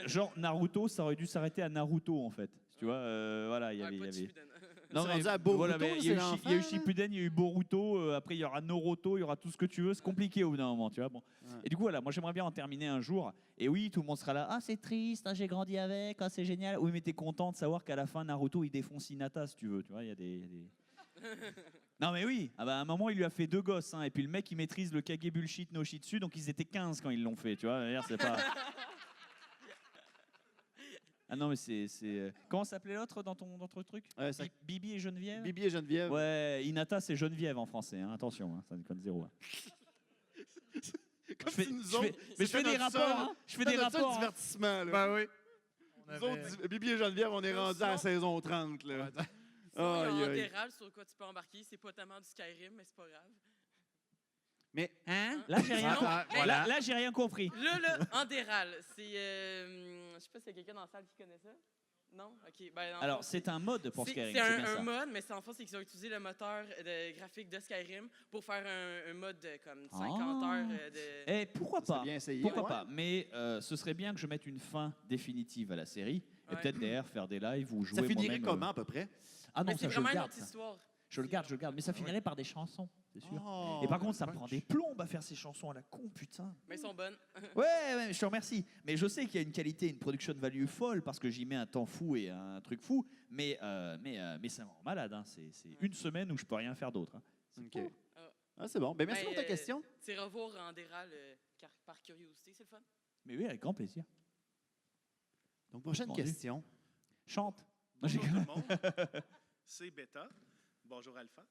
genre, Naruto, ça aurait dû s'arrêter à Naruto, en fait. Tu vois, voilà, il y Ouais, avait. pas il de y avait- Shippuden. C'est rendu à Boruto, voilà, mais il y a c'est eu l'enfant, il y a eu là? Shippuden, il y a eu Boruto, après il y aura Naruto, il y aura tout ce que tu veux. C'est compliqué au bout d'un moment, tu vois. Bon. Ouais. Et du coup, voilà, moi j'aimerais bien en terminer un jour. Et oui, tout le monde sera là. Ah, c'est triste, ah, j'ai grandi avec, ah, c'est génial. Oui, mais t'es content de savoir qu'à la fin, Naruto, il défonce Hinata, si tu veux. Tu vois, il y a des... Non, mais oui, ah bah, à un moment, il lui a fait 2 gosses. Hein, et puis le mec, il maîtrise le Kage Bullshit no Shitsu, donc ils étaient 15 quand ils l'ont fait, tu vois. D'ailleurs, c'est pas. Ah non, mais c'est. Comment s'appelait l'autre dans ton truc Ça- Bibi et Geneviève. Bibi et Geneviève. Ouais, Hinata, c'est Geneviève en français. Hein. Attention, hein, ça déconne zéro. Hein. Comme Je fais- si nous je autres, fais- mais je fais c'était des notre rapports. seul- Hein. Je fais c'était des notre seul rapports. Hein. divertissement, là. Ben oui. On Nous avait- autres, Bibi et Geneviève, on est Non, rendus à la sinon- saison 30, là. Sinon, il y Aïe, a aïe. Andéral sur quoi tu peux embarquer. C'est pas tellement du Skyrim, mais c'est pas grave. Mais Hein Là, j'ai rien, Sinon, compris. mais Là, j'ai rien compris. Là, Andéral, c'est. Je sais pas s'il y a quelqu'un dans la salle qui connaît ça. Non? OK. Ben, dans le Alors, fond, c'est un mode pour c'est Skyrim. c'est C'est bien un ça. mode, mais c'est en fait, c'est qu'ils ont utilisé le moteur graphique de Skyrim pour faire un mode de comme 50 Ah. heures de. Et pourquoi ça serait pas bien essayé. Pourquoi ouais. pas Mais ce serait bien que je mette une fin définitive à la série. Et Ouais. peut-être derrière faire des lives ou jouer Ça finirait moi-même. comment, à peu près? Ah non, Mais c'est ça je le vraiment une garde. autre Ça. histoire. Je le garde, je le garde. Mais ça finirait par des chansons, c'est sûr. Oh, Et par contre, ça me punch. prend des plombes à faire ces chansons à la con, putain. Mais ils sont bonnes. Ouais, je te remercie. Mais je sais qu'il y a une qualité, une production value folle parce que j'y mets un temps fou et un truc fou. Mais ça me rend malade. Hein. C'est une semaine où je peux rien faire d'autre. Hein. OK. Ah, c'est bon. Ben, merci Ben, pour ta question. C'est revoir Andéral par curiosité, c'est le fun. Mais oui, avec grand plaisir. Donc, prochaine Entendu. question. Chante. Bonjour tout le monde. C'est Beta. Bonjour Alpha.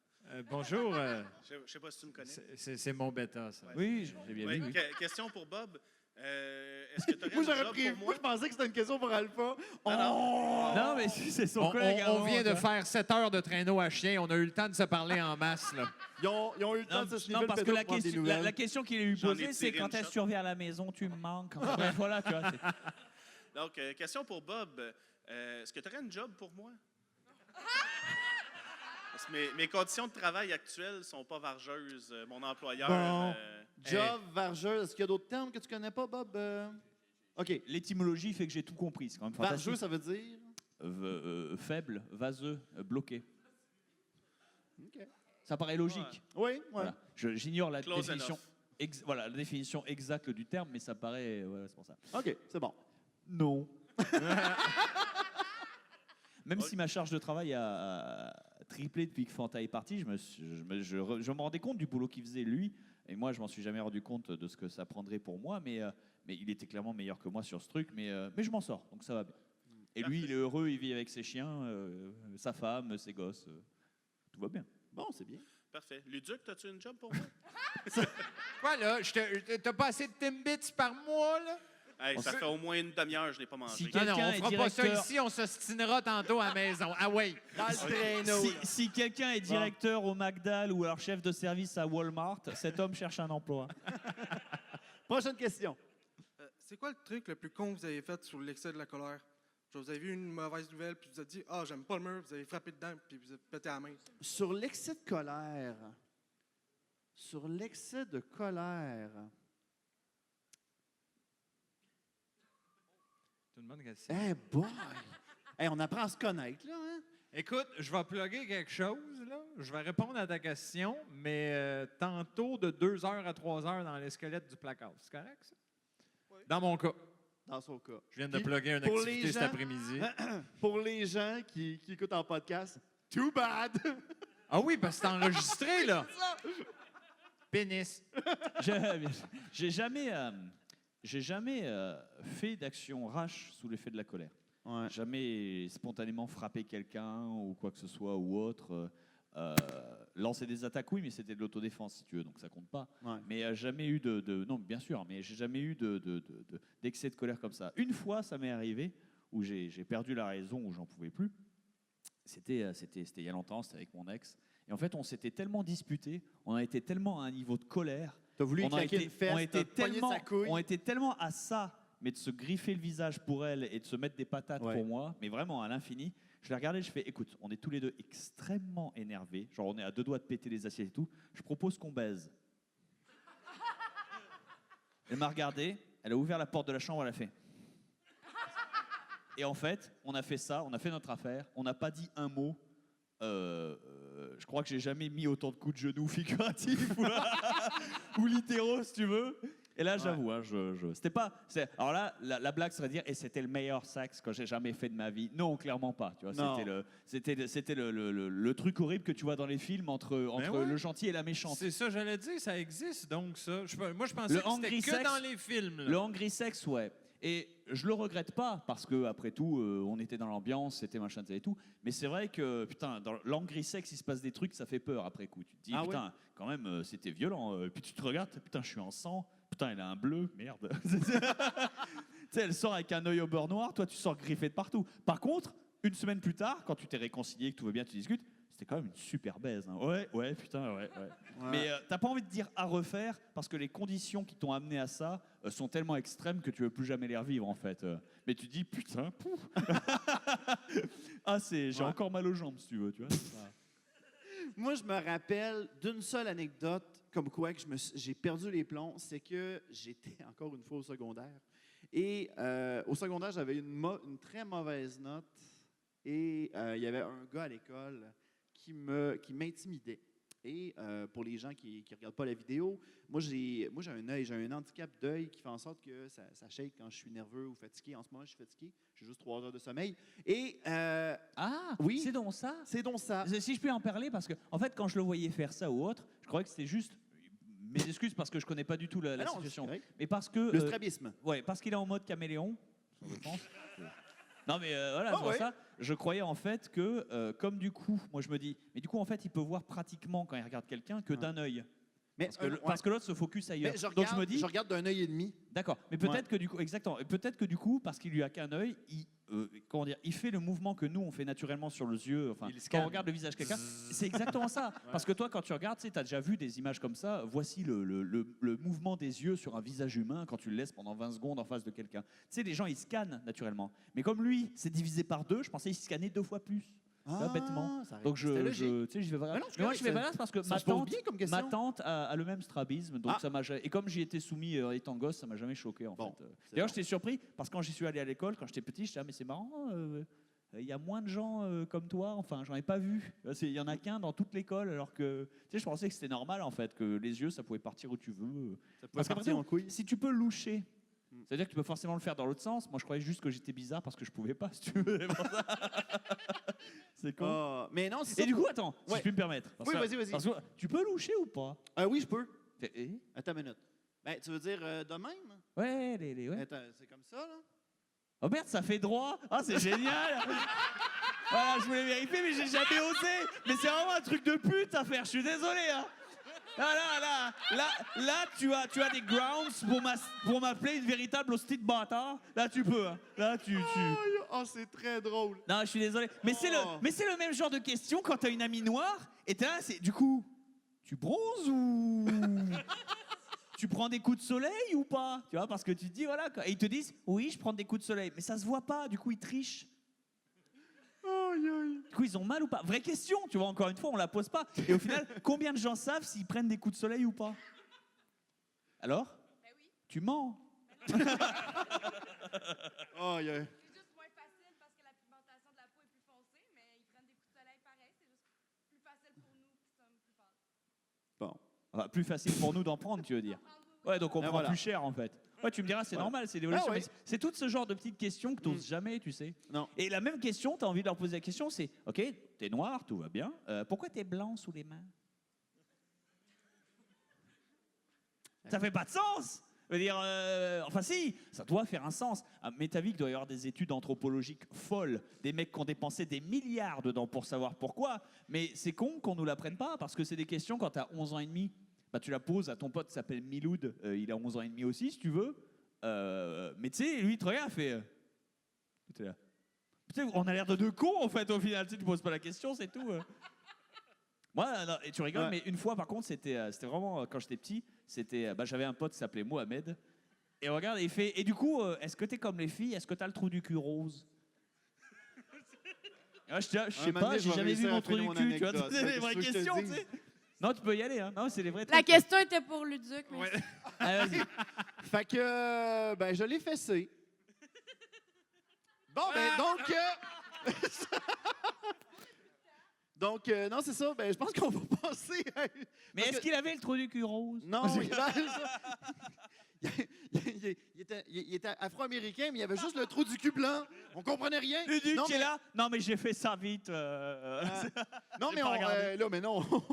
Bonjour. Je ne sais pas si tu me connais. C'est mon bêta, ça. Oui, j'ai bien Oui, vu. Oui. Question pour Bob. Est-ce que tu aurais Moi, un j'aurais job pris. pour Moi, moi? je pensais que c'était une question pour Alpha. non. Non, mais c'est son On, collègue. on avant, vient de ça. faire 7 heures de traîneau à chien. On a eu le temps de se parler en masse, là. Ils ont eu le temps Non, de se sniffer non, le parce que pédo la pour prendre des question, nouvelles. la question qu'il a eu J'en ai posée, c'est tiré quand une est-ce que shot. tu reviens à la maison, tu me manques. Enfin, voilà, tu vois. Donc, question pour Bob. Est-ce que tu aurais un job pour moi? Parce que mes conditions de travail actuelles ne sont pas vargeuses. Mon employeur. Bon. Job, vargeux. Est-ce qu'il y a d'autres termes que tu connais pas, Bob? OK. L'étymologie fait que j'ai tout compris. C'est quand même fantastique. Vargeux, ça veut dire? Faible, vaseux, bloqué. OK. Ça paraît logique. Oui, ouais. Voilà. J'ignore la Close définition. enough. Voilà, la définition exacte du terme, mais ça paraît. Voilà, c'est pour ça. OK, c'est bon. Non. Même si ma charge de travail a triplé depuis que Fanta est parti, je me rendais compte du boulot qu'il faisait lui. Et moi, je m'en suis jamais rendu compte de ce que ça prendrait pour moi. Mais il était clairement meilleur que moi sur ce truc. Mais je m'en sors, donc ça va bien. Et lui, il est heureux, il vit avec ses chiens, sa femme, ses gosses. Tout va bien. Bon, c'est bien. Parfait. Luduc, as-tu un job pour moi? Quoi, là? T'as pas assez de Timbits par mois, là? Hey, ça fait au moins une demi-heure que je ne l'ai pas mangé. Si Non, Quelqu'un non, on est fera pas ça directeur. ici. On s'ostinera tantôt à la maison. Ah ouais. Dans le traîneau. Si quelqu'un est directeur au McDal ou alors chef de service à Walmart, cet homme cherche un emploi. Prochaine question. C'est quoi le truc le plus con que vous avez fait sur l'excès de la colère? Genre, vous avez vu une mauvaise nouvelle, puis vous avez dit « Ah, j'aime pas le mur », vous avez frappé dedans, puis vous avez pété la main. Sur l'excès de colère. Sur l'excès de colère. C'est une bonne question. Eh boy! Hey, on apprend à se connaître, là, hein? Écoute, je vais plugger quelque chose, là. Je vais répondre à ta question, mais tantôt de 2 heures à 3 heures dans les squelettes du placard. C'est correct, ça? Oui. Dans mon cas. Dans son cas. Je viens de Puis, plugger une pour activité les cet gens- après-midi. Pour les gens qui écoutent en podcast, too bad! Ah oui, parce que c'est enregistré, là. Pénis. J'ai jamais fait d'action rash sous l'effet de la colère. Ouais. Jamais spontanément frappé quelqu'un ou quoi que ce soit ou autre. Lancer des attaques, oui, mais c'était de l'autodéfense, si tu veux, donc ça compte pas. Ouais. Mais jamais eu non, bien sûr, mais j'ai jamais eu d'excès de colère comme ça. Une fois, ça m'est arrivé où j'ai perdu la raison, où j'en pouvais plus. C'était il y a longtemps, c'était avec mon ex. Et en fait, on s'était tellement disputés, on a été tellement à un niveau de colère. T'as voulu On a claquer été, une fesse, on était t'as pogné tellement, sa couille. on était tellement à ça, mais de se griffer le visage pour elle et de se mettre des patates Ouais. pour moi, mais vraiment à l'infini. Je l'ai regardé, je fais, écoute, on est tous les deux extrêmement énervés, genre on est à 2 doigts de péter les assiettes et tout. Je propose qu'on baise. Elle m'a regardé, elle a ouvert la porte de la chambre, elle a fait. Et en fait, on a fait ça, on a fait notre affaire, on n'a pas dit un mot. Je crois que j'ai jamais mis autant de coups de genoux figuratifs ou littéraux, si tu veux. Et là, j'avoue, hein, c'était pas. Alors là, la blague serait de dire, et c'était le meilleur sexe que j'ai jamais fait de ma vie. Non, clairement pas. Tu vois, Non. c'était le truc horrible que tu vois dans les films entre ouais. le gentil et la méchante. C'est ça, j'allais dire, ça existe donc ça. Moi, je pensais Le que c'était angry que sex, dans les films. là. Le angry sex, ouais. Et je le regrette pas parce que après tout, on était dans l'ambiance, c'était machin et tout. Mais c'est vrai que putain, dans l'angry sex, il se passe des trucs, ça fait peur après coup. Tu te dis Ah putain, quand même, c'était violent. Puis tu te regardes, putain, je suis en sang. Putain, elle a un bleu, merde. Tu sais, elle sort avec un œil au beurre noir, toi tu sors griffé de partout. Par contre, une semaine plus tard, quand tu t'es réconcilié, que tout va bien, tu discutes, c'était quand même une super baise. Hein. Ouais, putain, ouais. Ouais. Mais t'as pas envie de dire à refaire parce que les conditions qui t'ont amené à ça sont tellement extrêmes que tu veux plus jamais les revivre en fait. Mais tu dis putain, pouf. J'ai encore mal aux jambes si tu veux, tu vois. Moi, je me rappelle d'une seule anecdote comme quoi que j'ai perdu les plombs. C'est que j'étais encore une fois au secondaire. Et au secondaire, j'avais une très mauvaise note. Et il y avait un gars à l'école qui m'intimidait. Et pour les gens qui ne regardent pas la vidéo, moi j'ai un handicap d'œil qui fait en sorte que ça shake quand je suis nerveux ou fatigué. En ce moment, je suis fatigué. J'ai juste 3 heures de sommeil. Et oui, c'est donc ça. c'est donc ça. Si je peux en parler, parce que en fait, quand je le voyais faire ça ou autre, je croyais que c'était juste. Mes excuses parce que je connais pas du tout la Ah non, situation. c'est correct. Mais parce que. Le strabisme. Ouais, parce qu'il est en mode caméléon, je pense. Non, mais voilà, Ah c'est pour ouais. ça. Je croyais en fait que, comme du coup, moi je me dis, mais du coup, en fait, il peut voir pratiquement quand il regarde quelqu'un que d'un œil. Mais, Parce que l'autre se focus ailleurs. mais Donc je me dis, je regarde d'un œil et demi. d'accord, mais peut-être que du coup, exactement, et peut-être que du coup, parce qu'il lui a qu'un œil, il fait le mouvement que nous on fait naturellement sur les yeux. Enfin, Il quand scanne. on regarde le visage de quelqu'un, c'est exactement ça. Parce que toi, quand tu regardes, tu as déjà vu des images comme ça. Voici le mouvement des yeux sur un visage humain quand tu le laisses pendant 20 secondes en face de quelqu'un. Tu sais, les gens ils scannent naturellement. Mais comme lui, c'est divisé par 2, je pensais qu'il scannait 2 fois plus. Bêtement. ça Donc c'était logique. tu sais, je vais Mais non, mais moi je fais balance parce que ça ma se pose tante, bien comme question. ma tante a le même strabisme, donc Ah. ça m'a et comme j'y étais soumis étant gosse, ça m'a jamais choqué en Bon, fait. c'est D'ailleurs, bon. j'étais surpris parce que quand j'y suis allé à l'école, quand j'étais petit, j'étais mais c'est marrant, il y a moins de gens comme toi, enfin j'en ai pas vu. Il y en a qu'un dans toute l'école, alors que tu sais, je pensais que c'était normal en fait, que les yeux ça pouvait partir où tu veux. Ça pouvait Parce qu'après, partir en couille. si tu peux loucher. C'est-à-dire que tu peux forcément le faire dans l'autre sens. Moi, je croyais juste que j'étais bizarre parce que je pouvais pas, si tu veux. C'est pour ça. C'est con. Ah, mais non, c'est Et ça. du coup, attends, si Ouais. je peux me permettre. parce Oui, que- vas-y. parce que tu peux loucher ou pas? Oui, je peux. Eh? Attends une minute. Ben, tu veux dire de même? Ouais, ouais. Attends, c'est comme ça, là? Oh merde, ça fait droit. Ah, c'est génial. Voilà, je voulais vérifier, mais j'ai jamais osé. Mais c'est vraiment un truc de pute à faire. Je suis désolé. Hein. Là, tu as des grounds pour m'appeler une véritable hostie de bâtard. Là, tu peux. Hein. Là, tu. Oh, c'est très drôle. Non, je suis désolé. Mais c'est Oh. le même genre de question quand t'as une amie noire et t'es là, c'est du coup, tu bronzes ou tu prends des coups de soleil ou pas? Tu vois, parce que tu te dis voilà, quoi. Et ils te disent oui, je prends des coups de soleil, mais ça se voit pas. Du coup, ils trichent. Du coup, ils ont mal ou pas? Vraie question, tu vois, encore une fois, on la pose pas. Et au final, combien de gens savent s'ils prennent des coups de soleil ou pas? Alors? Ben oui. Tu mens. Oh, yeah. C'est juste moins facile parce que la pigmentation de la peau est plus foncée, mais ils prennent des coups de soleil pareil. C'est juste plus facile pour nous qui sommes plus pâles. Bon. Enfin, plus facile pour nous d'en prendre, tu veux dire. Ouais, donc on prend voilà. plus cher en fait. Ouais, tu me diras, c'est Voilà. normal, c'est l'évolution. Ah ouais. Mais c'est tout ce genre de petites questions que tu n'oses jamais, tu sais. Non. Et la même question, tu as envie de leur poser la question, c'est OK, t'es noir, tout va bien. Pourquoi t'es blanc sous les mains? Ça fait pas de sens! Je veux dire, enfin si, ça doit faire un sens. Mais t'as vu qu'il doit y avoir des études anthropologiques folles, des mecs qui ont dépensé des milliards dedans pour savoir pourquoi. Mais c'est con qu'on nous l'apprenne pas, parce que c'est des questions quand t'as 11 ans et demi. Bah, tu la poses à ton pote qui s'appelle Miloud, il a 11 ans et demi aussi, si tu veux. Mais tu sais, lui, il te regarde, il fait... T'es là. Putain, on a l'air de deux cons, en fait, au final. Tu poses pas la question, c'est tout. Moi, non, et tu rigoles, mais une fois, par contre, c'était vraiment, quand j'étais petit, j'avais un pote qui s'appelait Mohamed. Et regarde, il fait, et du coup, est-ce que t'es comme les filles? Est-ce que t'as le trou du cul rose? Je sais pas, j'ai jamais vu mon trou du cul. Tu vois, c'est les vraies questions, tu sais. Non, tu peux y aller, hein. Non, c'est les vrais trucs. La question était pour Luduc, mais... Ah, vas-y. Fait que, je l'ai fessé. Bon, donc, non, c'est ça. Je pense qu'on va passer à... Mais est-ce qu'il avait le trou du cul rose? Non, il était afro-américain, mais il avait juste le trou du cul blanc. On comprenait rien. Luduc qui est là? Non, mais j'ai fait ça vite. Non, mais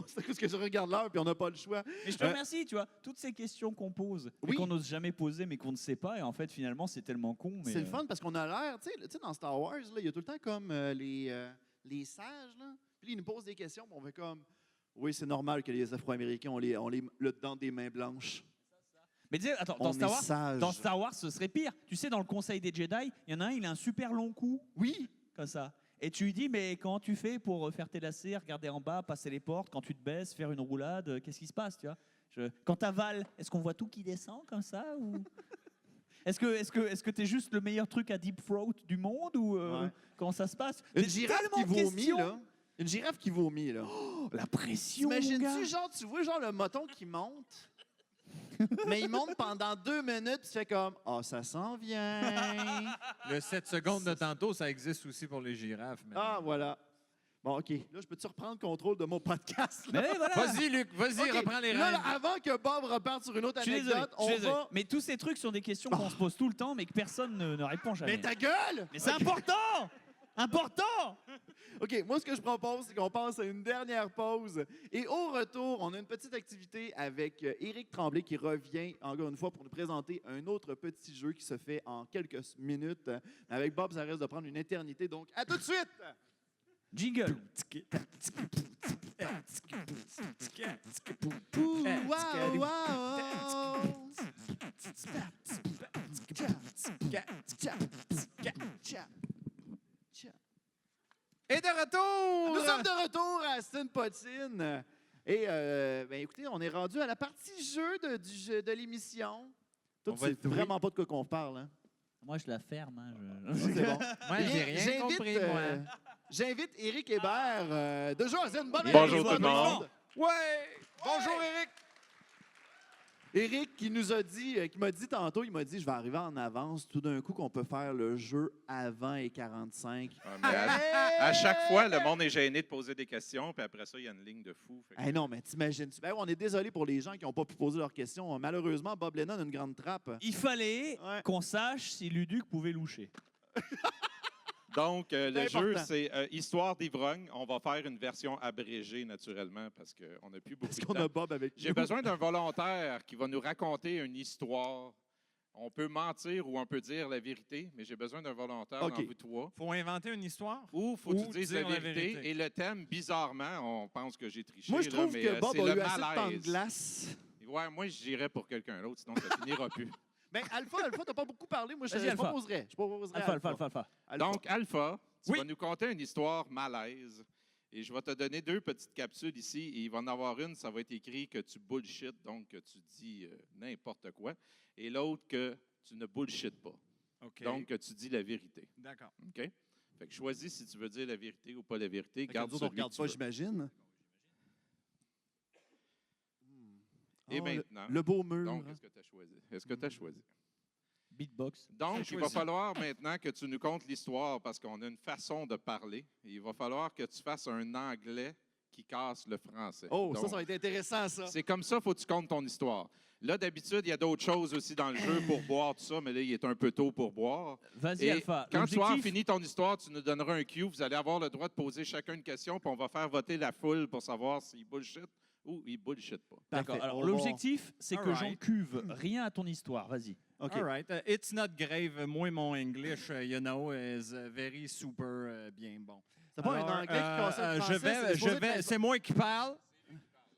c'est parce que je regarde l'heure puis on n'a pas le choix. Mais je te remercie, tu vois, toutes ces questions qu'on pose et qu'on n'ose jamais poser, mais qu'on ne sait pas, et en fait, finalement, c'est tellement con. C'est le fun parce qu'on a l'air, tu sais, dans Star Wars, il y a tout le temps comme les sages, là. Puis ils nous posent des questions, puis on fait comme, oui, c'est normal que les Afro-Américains ont le dedans des mains blanches. Mais tu sais, attends, dans Star Wars, ce serait pire. Tu sais, dans le Conseil des Jedi, il y en a un, il a un super long cou. Oui. Comme ça. Et tu lui dis, mais comment tu fais pour faire tes lacets, regarder en bas, passer les portes, quand tu te baisses, faire une roulade, qu'est-ce qui se passe, tu vois? Quand t'avales, est-ce qu'on voit tout qui descend comme ça ou... Est-ce que t'es juste le meilleur truc à deep throat du monde ou comment ça se passe? Une girafe qui vomit, là. Une girafe qui vomit, là. Oh, la pression, T'imagines-tu, tu vois le moton qui monte, mais il monte pendant 2 minutes, puis tu fais comme, ça s'en vient. Le 7 secondes de tantôt, ça existe aussi pour les girafes. Maintenant. Ah, voilà. Bon, OK. Là, je peux-tu reprendre le contrôle de mon podcast? Là? Mais voilà. Vas-y, Luc, vas-y, reprends les rênes. Là, avant que Bob reparte sur une autre anecdote, on va... Mais tous ces trucs sont des questions qu'on se pose tout le temps, mais que personne ne répond jamais. Mais ta gueule! Mais c'est important! Important! OK, moi, ce que je propose, c'est qu'on passe à une dernière pause. Et au retour, on a une petite activité avec Éric Tremblay qui revient, encore une fois, pour nous présenter un autre petit jeu qui se fait en quelques minutes. Avec Bob, ça risque de prendre une éternité. Donc, à tout de suite! Jingle! Et de retour! Nous sommes de retour à C'est une potine. Et écoutez, on est rendu à la partie jeu de l'émission. Toi, tu sais vraiment pas de quoi qu'on parle, hein? Moi, je la ferme. Hein, C'est bon. Moi, j'ai rien compris, moi. J'invite Éric Hébert de jouer à une bonne Bonjour tout le monde. Ouais! Bonjour, Éric! Éric qui m'a dit tantôt, il m'a dit, je vais arriver en avance, tout d'un coup qu'on peut faire le jeu avant et 45. À chaque fois, le monde est gêné de poser des questions, puis après ça, il y a une ligne de fou. Non, mais t'imagines. On est désolé pour les gens qui n'ont pas pu poser leurs questions. Malheureusement, Bob Lennon a une grande trappe. Il fallait qu'on sache si Luduc pouvait loucher. Donc, le jeu, important. c'est Histoire d'ivrogne. On va faire une version abrégée, naturellement, parce qu'on n'a plus beaucoup Parce de qu'on temps. a Bob avec nous. J'ai besoin d'un volontaire qui va nous raconter une histoire. On peut mentir ou on peut dire la vérité, mais j'ai besoin d'un volontaire dans vous trois. Faut inventer une histoire? Ou faut que tu dises la dire la vérité. vérité. Et le thème, bizarrement, on pense que j'ai triché. Moi, je trouve mais, que Bob c'est a le eu assez de temps de malaise. glace. Ouais, moi, j'irais pour quelqu'un d'autre, sinon ça finira plus. Ben, Alpha, t'as pas beaucoup parlé. Moi, je Vas-y, Alpha. proposerais. Alpha. Donc, Alpha, tu Oui. vas nous conter une histoire malaise. Et je vais te donner 2 petites capsules ici. Et il va en avoir une, ça va être écrit que tu bullshit, donc que tu dis n'importe quoi. Et l'autre, que tu ne bullshit pas. OK. Donc, que tu dis la vérité. D'accord. OK? Fait que choisis si tu veux dire la vérité ou pas la vérité. Fait que Garde nous autres, on celui regarde que tu pas, veux. j'imagine. Et maintenant, Le beau mur. donc, est-ce que tu as choisi? Est-ce que tu as choisi? Beatbox. Donc, J'ai il va choisi. falloir maintenant que tu nous contes l'histoire parce qu'on a une façon de parler. Et il va falloir que tu fasses un anglais qui casse le français. Oh, Donc, ça va être intéressant, ça. c'est comme ça, il faut que tu comptes ton histoire. Là, d'habitude, il y a d'autres choses aussi dans le jeu pour boire, tout ça, mais là, il est un peu tôt pour boire. Vas-y, Et Alpha. quand tu auras L'objectif- fini ton histoire, tu nous donneras un cue. Vous allez avoir le droit de poser chacun une question, puis on va faire voter la foule pour savoir s'il bullshit ou il bullshit pas. D'accord. Parfait. Alors, On va- l'objectif, c'est que j'en Alright. cuve rien à ton histoire. Vas-y. OK. All right. It's not grave. Moi, mon English, you know, is very super bien bon. C'est pas Alors, un anglais qui casse le français. c'est supposé être c'est moi qui parle.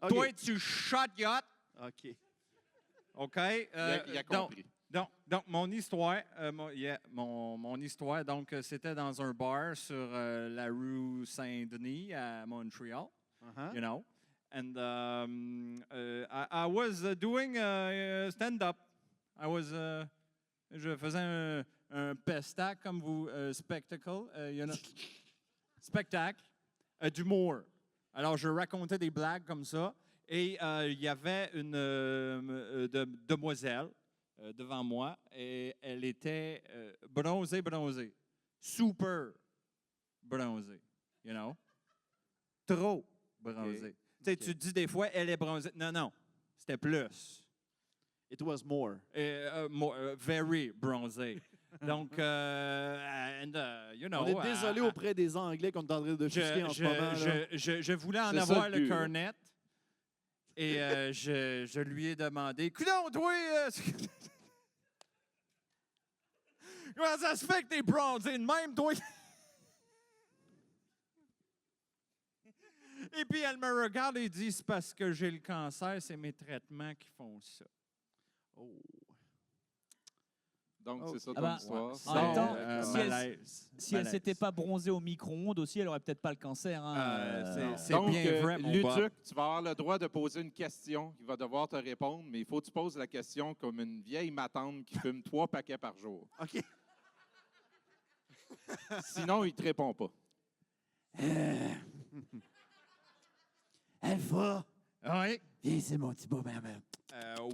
OK. Toi, tu shot yacht. OK. OK? Il a donc, compris. Donc, mon histoire, mon histoire, donc, c'était dans un bar sur la rue Saint-Denis à Montréal, Uh-huh. you know. And I was doing stand-up. Je faisais un pestac, comme vous, spectacle, you know, spectacle d'humour. Alors, je racontais des blagues comme ça. Et il y avait une demoiselle devant moi et elle était bronzée. Super bronzée, you know. Trop bronzée. Tu sais, tu dis des fois, elle est bronzée. Non, c'était plus. It was more. Very bronzée. Donc, you know. On est désolé auprès des Anglais qu'on est en train de offusquer en ce moment. Là. Je voulais en C'est ça avoir le le but, cœur là. net. Et je lui ai demandé, coudonc, toi, comment ça se fait que t'es bronzé de même, toi? Et puis elle me regarde et dit, c'est parce que j'ai le cancer, c'est mes traitements qui font ça. Oh. Donc, c'est ça Ah ton ben, histoire. en même temps, Malaise. Si elle s'était pas bronzée au micro-ondes aussi, elle aurait peut-être pas le cancer. Hein. C'est Donc, bien vrai, mon Bob. Luduc, tu vas avoir le droit de poser une question. Il va devoir te répondre, mais il faut que tu poses la question comme une vieille matante qui fume 3 paquets par jour. OK. Sinon, il ne te répond pas. Alpha, Oui. viens ici, mon petit beau maman.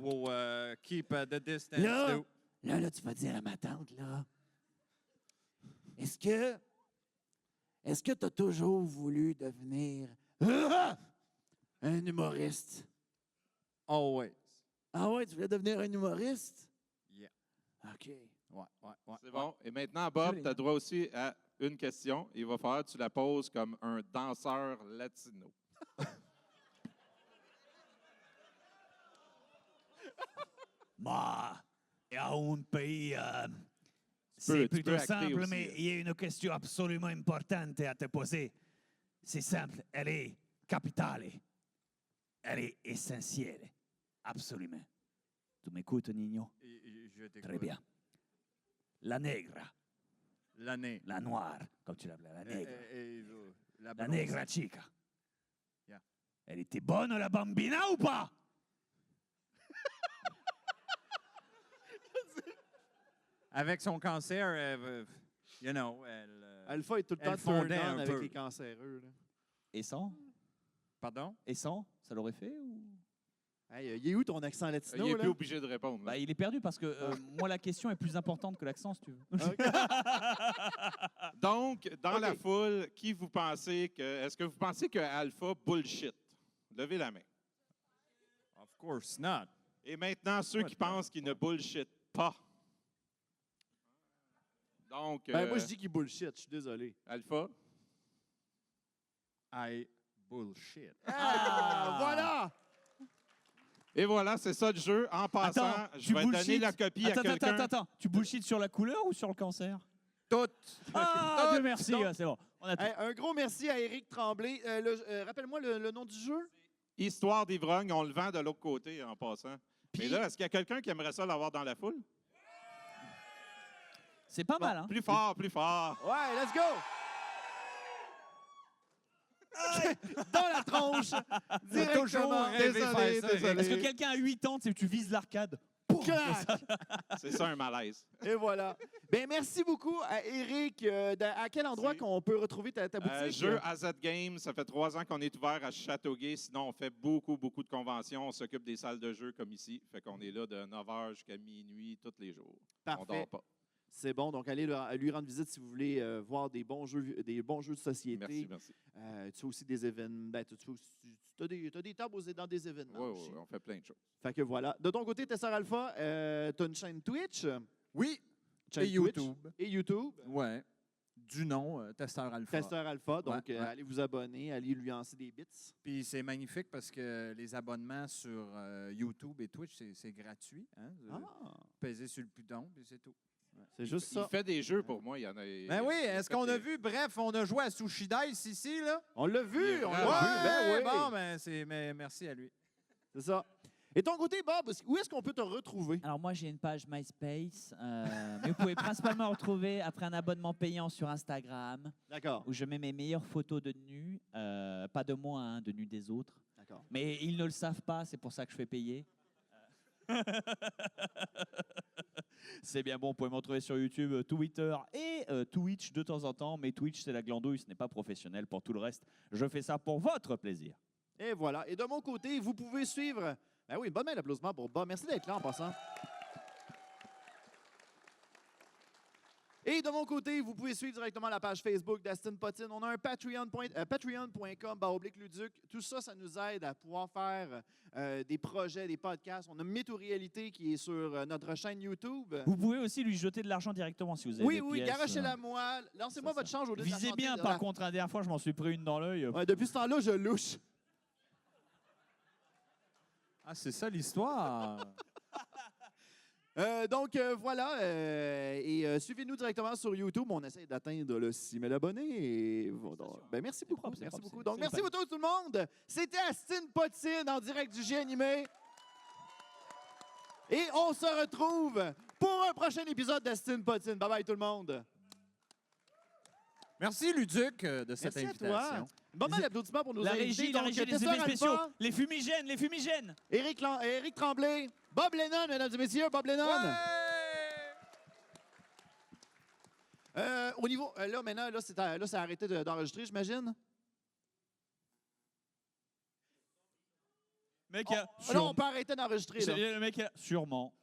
We'll keep the distance. Là, too. là, tu vas dire à ma tante, là, est-ce que tu as toujours voulu devenir un humoriste? Always. Ah ouais, tu voulais devenir un humoriste? Yeah. OK. Ouais. C'est bon. Et maintenant, Bob, Joli. tu as droit aussi à une question. Il va falloir que tu la poses comme un danseur latino. Bah, il y a un pays, Tu c'est peux plutôt acter simple, aussi, mais hein. il y a une question absolument importante à te poser. C'est simple, elle est capitale. Elle est essentielle. Absolument. Tu m'écoutes, Nino? Je t'écoute. Très bien. La nègre, L'année. la noire, comme tu l'appelles, la nègre. La La bronze. nègre chica. Yeah. Elle était bonne, la bambina, ou pas? Avec son cancer, you know, elle... Alpha est tout le temps Elle fondait turn on un avec peu. les cancéreux. Là. Et sans? Pardon? Et sans? Ça l'aurait fait ou? Hey, il est où ton accent latino? Il n'est là? plus obligé de répondre. là. Bah, il est perdu parce que moi, la question est plus importante que l'accent, si tu veux. Donc, dans OK. la foule, qui vous pensez que... Est-ce que vous pensez que Alpha bullshit? Levez la main. Of course not. Et maintenant, ceux qui pensent qu'il ne bullshit pas. Donc, Ben, moi, je dis qu'il bullshit. Je suis désolé. Alpha, I bullshit. Ah, voilà! et voilà, c'est ça le jeu. En passant, Attends, je tu vais donner bullshit. la copie à Attends, quelqu'un. attends. Tu bullshit sur la couleur ou sur le cancer? Toutes. Ah, Dieu merci, Donc- ouais, c'est bon. On a tout. Hey, un gros merci à Éric Tremblay. Rappelle-moi le nom du jeu. Histoire d'ivrogne, on le vend de l'autre côté en passant. Mais là, est-ce qu'il y a quelqu'un qui aimerait ça l'avoir dans la foule? C'est pas mal, hein? Plus fort, plus fort. Ouais, let's go! Dans la tronche! Directement. toujours rêvé Désolé, faire ça, désolé. Est-ce que quelqu'un a 8 ans, tu vises l'arcade? Crac! C'est ça un malaise. Et voilà. Ben, merci beaucoup à Éric. À quel endroit Merci. qu'on peut retrouver ta boutique? Jeu AZ Games, ça fait 3 ans qu'on est ouvert à Châteauguay. Sinon, on fait beaucoup de conventions. On s'occupe des salles de jeu comme ici. Fait qu'on est là de 9h jusqu'à minuit tous les jours. On Parfait. dort pas. C'est bon. Donc, allez lui rendre visite si vous voulez voir des bons jeux de société. Merci. Tu fais aussi des événements. Ben, tu as des tables dans des événements. Oui, aussi. on fait plein de choses. Fait que voilà. De ton côté, Tesser Alpha, tu as une chaîne Twitch. Oui. Chaîne Et Twitch YouTube. Et YouTube. Ouais. Du nom, Testeur Alpha. Testeur Alpha. Donc, Ouais. allez vous abonner, allez lui lancer des bits. Puis c'est magnifique parce que les abonnements sur YouTube et Twitch, c'est gratuit. Hein? Pesez sur le bouton, puis c'est tout. C'est juste Il ça. fait des jeux pour moi. Il y en a. Ben oui, est-ce qu'on a vu? Bref, on a joué à Sushi Dice ici, là. On l'a vu. On l'a Ouais, vu. Ben oui. Bon, ben, merci à lui. C'est ça. Et ton côté, Bob, où est-ce qu'on peut te retrouver? Alors moi, j'ai une page MySpace, mais vous pouvez principalement me retrouver après un abonnement payant sur Instagram, D'accord. où je mets mes meilleures photos de nus, pas de moi, hein, de nus des autres. D'accord. Mais ils ne le savent pas, c'est pour ça que je fais payer. C'est bien bon, vous pouvez me retrouver sur YouTube, Twitter et Twitch de temps en temps. Mais Twitch, c'est la glandouille, ce n'est pas professionnel. Pour tout le reste, je fais ça pour votre plaisir. Et voilà. Et de mon côté, vous pouvez suivre... Ben oui, une bonne main d'applaudissement pour Bob. Merci d'être là en passant. Et de mon côté, vous pouvez suivre directement la page Facebook d'Astin Potine. On a un patreon.com/Luduc. Tout ça, ça nous aide à pouvoir faire des projets, des podcasts. On a Météo-réalité qui est sur notre chaîne YouTube. Vous pouvez aussi lui jeter de l'argent directement si vous avez des Oui, pièces. garochez-la moi. Lancez-moi votre change au lieu de la Visez chanter bien, de par la- contre. La dernière fois, je m'en suis pris une dans l'œil. Ouais, depuis ce temps-là, je louche. Ah, c'est ça l'histoire. Donc, voilà. Et suivez-nous directement sur YouTube. On essaie d'atteindre le 6 000 abonnés. Et, ben, merci beaucoup. propre, c'est Merci propre, beaucoup. c'est- Donc, c'est merci pas- beaucoup tout le monde. C'était Astin Potine en direct du G-Animé. Et on se retrouve pour un prochain épisode d'Astin Potine. Bye bye tout le monde. Merci, Luduc, de cette Merci à invitation. toi. Bon mal d'applaudissements pour nos La invités. régie, la Donc, régie, les Testeur effets spéciaux. Alpha, Les fumigènes, les fumigènes. Éric Tremblay, Bob Lennon, mesdames et messieurs, Bob Lennon. Au niveau, là, maintenant, là, c'est arrêté d'enregistrer, j'imagine? Mec, Là, on peut arrêter d'enregistrer, là. le mec, sûrement.